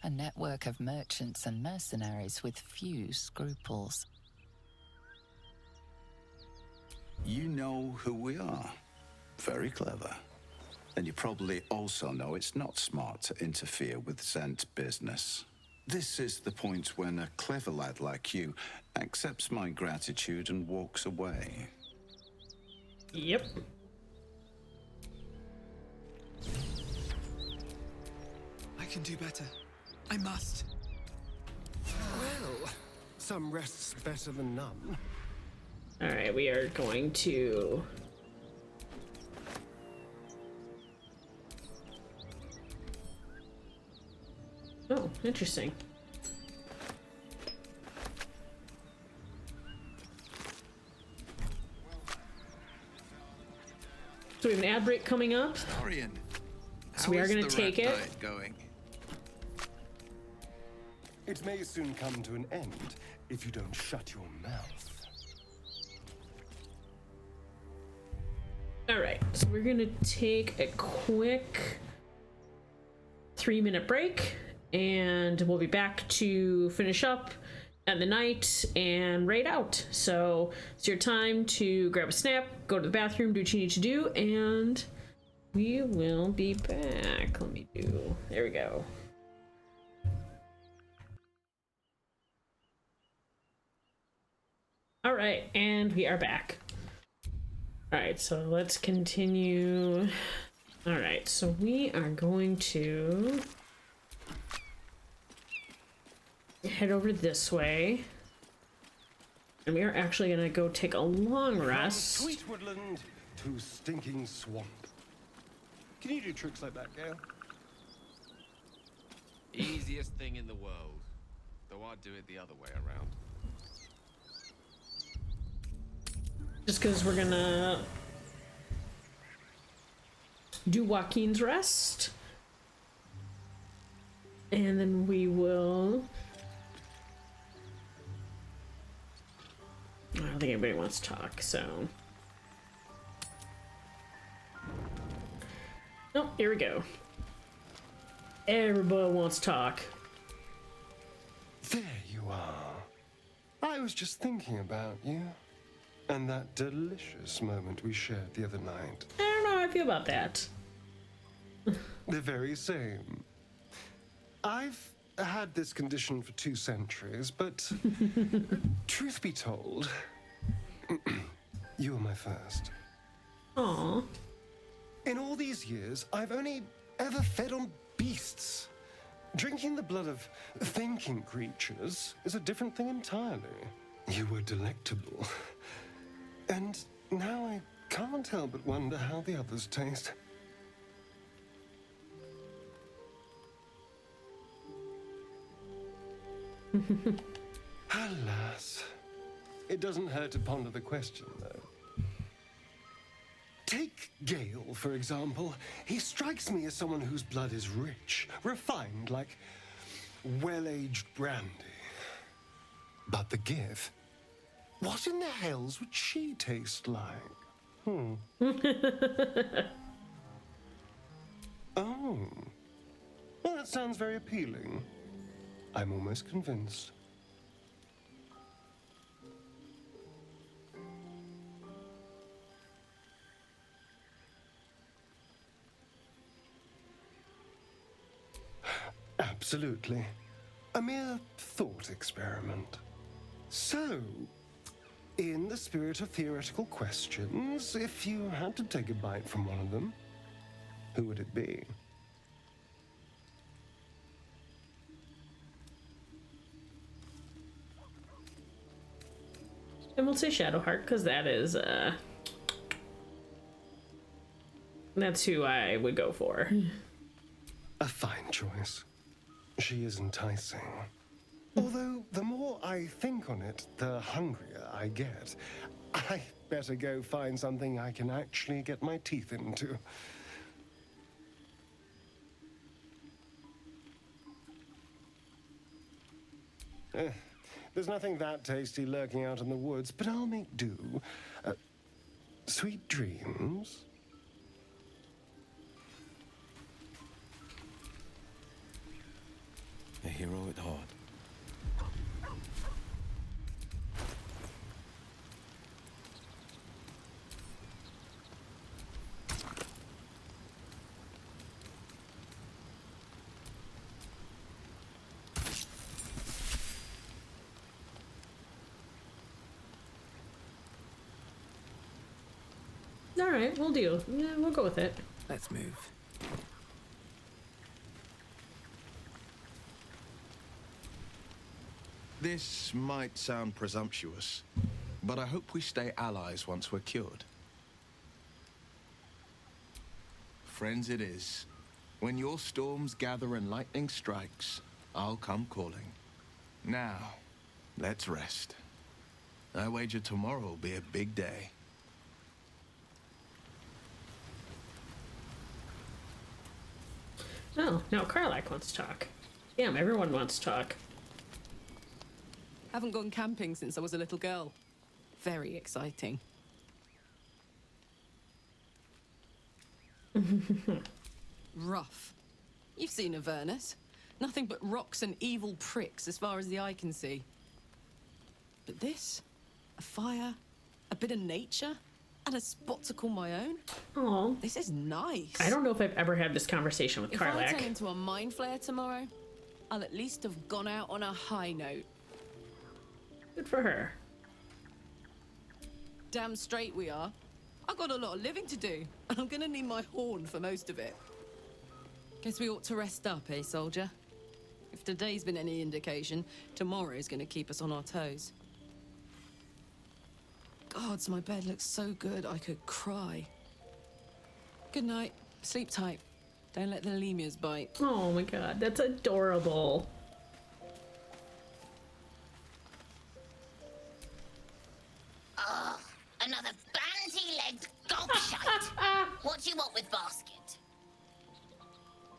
Speaker 6: a network of merchants and mercenaries with few scruples.
Speaker 16: You know who we are. Very clever. And you probably also know it's not smart to interfere with Zent business. This is the point when a clever lad like you accepts my gratitude and walks away.
Speaker 1: Yep.
Speaker 4: I can do better. I must.
Speaker 14: Well, some rest's better than none.
Speaker 1: All right, we are going to... interesting. So we have an ad break coming up.
Speaker 2: Orion,
Speaker 1: So we are going to take it.
Speaker 2: Going?
Speaker 7: It may soon come to an end if you don't shut your mouth.
Speaker 1: All right, so we're going to take a quick 3-minute break, and we'll be back to finish up at the night and raid out. So it's your time to grab a snap, go to the bathroom, do what you need to do, and we will be back. There we go. All right, and we are back. All right, so let's continue. All right, so we are going to head over this way. And we are actually going to go take a long rest.
Speaker 7: From sweet woodland to stinking swamp. Can you do tricks like that, Gale?
Speaker 3: Easiest thing in the world. Though I'd do it the other way around.
Speaker 1: Just because we're going to do Joaquin's rest. And then we will... I don't think anybody wants to talk, so... Oh, here we go. Everybody wants to talk.
Speaker 7: There you are. I was just thinking about you. And that delicious moment we shared the other night.
Speaker 1: I don't know how I feel about that.
Speaker 7: The very same. I've had this condition for 2 centuries, but truth be told, you were my first.
Speaker 1: Aww.
Speaker 7: In all these years, I've only ever fed on beasts. Drinking the blood of thinking creatures is a different thing entirely. You were delectable. And now I can't help but wonder how the others taste. Alas. It doesn't hurt to ponder the question, though. Take Gale, for example. He strikes me as someone whose blood is rich, refined, like well-aged brandy. But the Gith, what in the hells would she taste like? Oh. Well, that sounds very appealing. I'm almost convinced. Absolutely. A mere thought experiment. So, in the spirit of theoretical questions, if you had to take a bite from one of them, who would it be?
Speaker 1: And we'll say Shadowheart, because that is, that's who I would go for.
Speaker 7: A fine choice. She is enticing. Although, the more I think on it, the hungrier I get. I better go find something I can actually get my teeth into. There's nothing that tasty lurking out in the woods, but I'll make do. Sweet dreams.
Speaker 18: A hero at heart.
Speaker 1: All right, we'll do. Yeah, we'll go with it.
Speaker 15: Let's move.
Speaker 2: This might sound presumptuous, but I hope we stay allies once we're cured. Friends it is. When your storms gather and lightning strikes, I'll come calling. Now, let's rest. I wager tomorrow will be a big day.
Speaker 1: Oh, now Karlach wants to talk. Damn, everyone wants to talk.
Speaker 20: Haven't gone camping since I was a little girl. Very exciting. Rough. You've seen Avernus. Nothing but rocks and evil pricks as far as the eye can see. But this? A fire, a bit of nature, and a spot to call my own?
Speaker 1: Oh,
Speaker 20: this is nice.
Speaker 1: I don't know if I've ever had this conversation with Karlach.
Speaker 20: If I turn into a mind flare tomorrow, I'll at least have gone out on a high note.
Speaker 1: Good for her.
Speaker 20: Damn straight we are. I've got a lot of living to do, and I'm gonna need my horn for most of it. Guess we ought to rest up, eh, soldier? If today's been any indication, tomorrow's gonna keep us on our toes. Gods, my bed looks so good I could cry. Good night. Sleep tight. Don't let the lemurs bite.
Speaker 1: Oh my god, that's adorable.
Speaker 5: Oh, another banty-legged gobshite. What do you want with basket?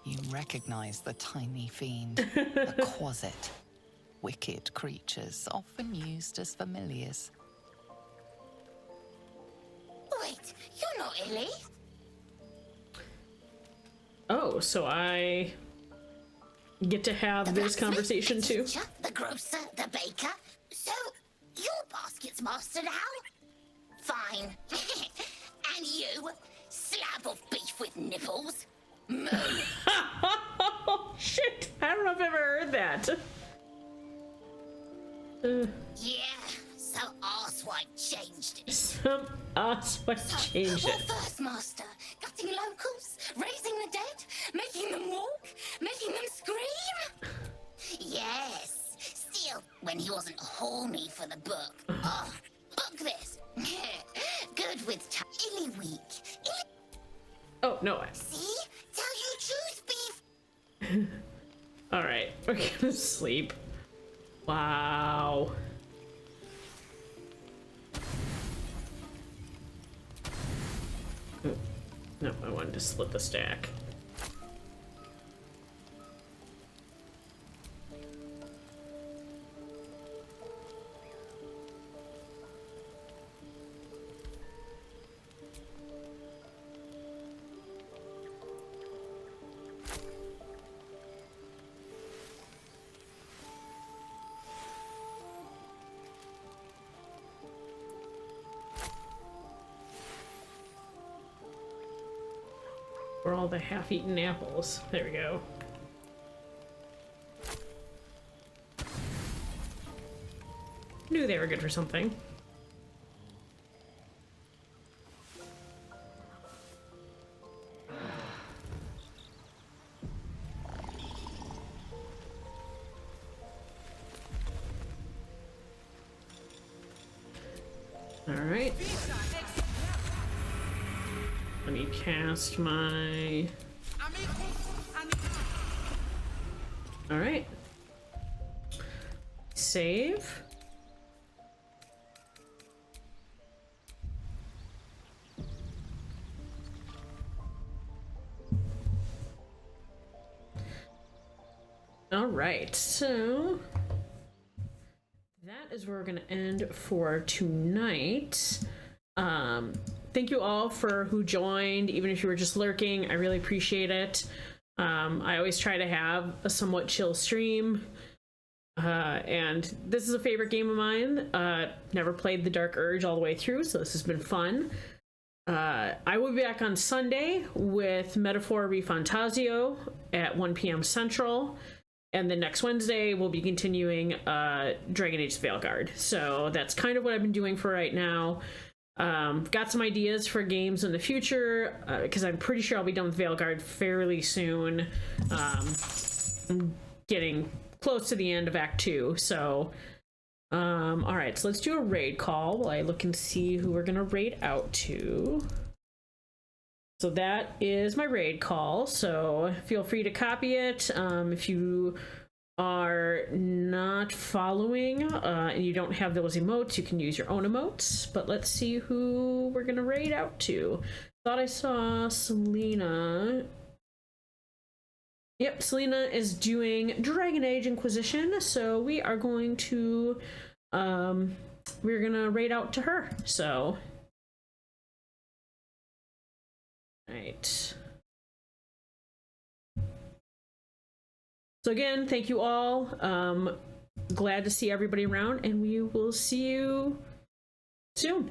Speaker 6: You recognize the tiny fiend, the Quasit. Wicked creatures, often used as familiars.
Speaker 5: Wait, you're not Illy?
Speaker 1: Oh, so I get to have this conversation
Speaker 5: the
Speaker 1: too?
Speaker 5: teacher, the grocer, the baker. So, you're Basket's master now? Fine. And you, slab of beef with nipples? Moo.
Speaker 1: Oh, shit. I don't know if I've ever heard that.
Speaker 5: Yeah, so Arswipe changed it.
Speaker 1: Some Arswipe changed
Speaker 5: What
Speaker 1: it.
Speaker 5: first, master? Gutting locals? Raising the dead? Making them walk? Making them scream? Yes. Still, when he wasn't horny for the book. Oh, book this. Good with Illy weak.
Speaker 1: Oh, no.
Speaker 5: See? Tell you truth, beef.
Speaker 1: Alright, we're gonna sleep. Wow. No, I wanted to split the stack. For all the half-eaten apples. There we go. Knew they were good for something. All right. Let me cast my... Alright. Save. Alright, so... that is where we're going to end for tonight. Thank you all for who joined, even if you were just lurking. I really appreciate it. I always try to have a somewhat chill stream. And this is a favorite game of mine. Never played the Dark Urge all the way through, so this has been fun. I will be back on Sunday with Metaphor Refantasio at 1 p.m. Central. And then next Wednesday, we'll be continuing Dragon Age Veilguard. So that's kind of what I've been doing for right now. Got some ideas for games in the future, because I'm pretty sure I'll be done with Veilguard fairly soon. I'm getting close to the end of Act 2, so... alright, so let's do a raid call while I look and see who we're gonna raid out to. So that is my raid call, so feel free to copy it. If you are not following and you don't have those emotes, you can use your own emotes. But let's see who we're gonna raid out to. Thought I saw Selena. Yep, Selena is doing Dragon Age Inquisition, so we are going to we're gonna raid out to her. So right. So again, thank you all. Glad to see everybody around, and we will see you soon.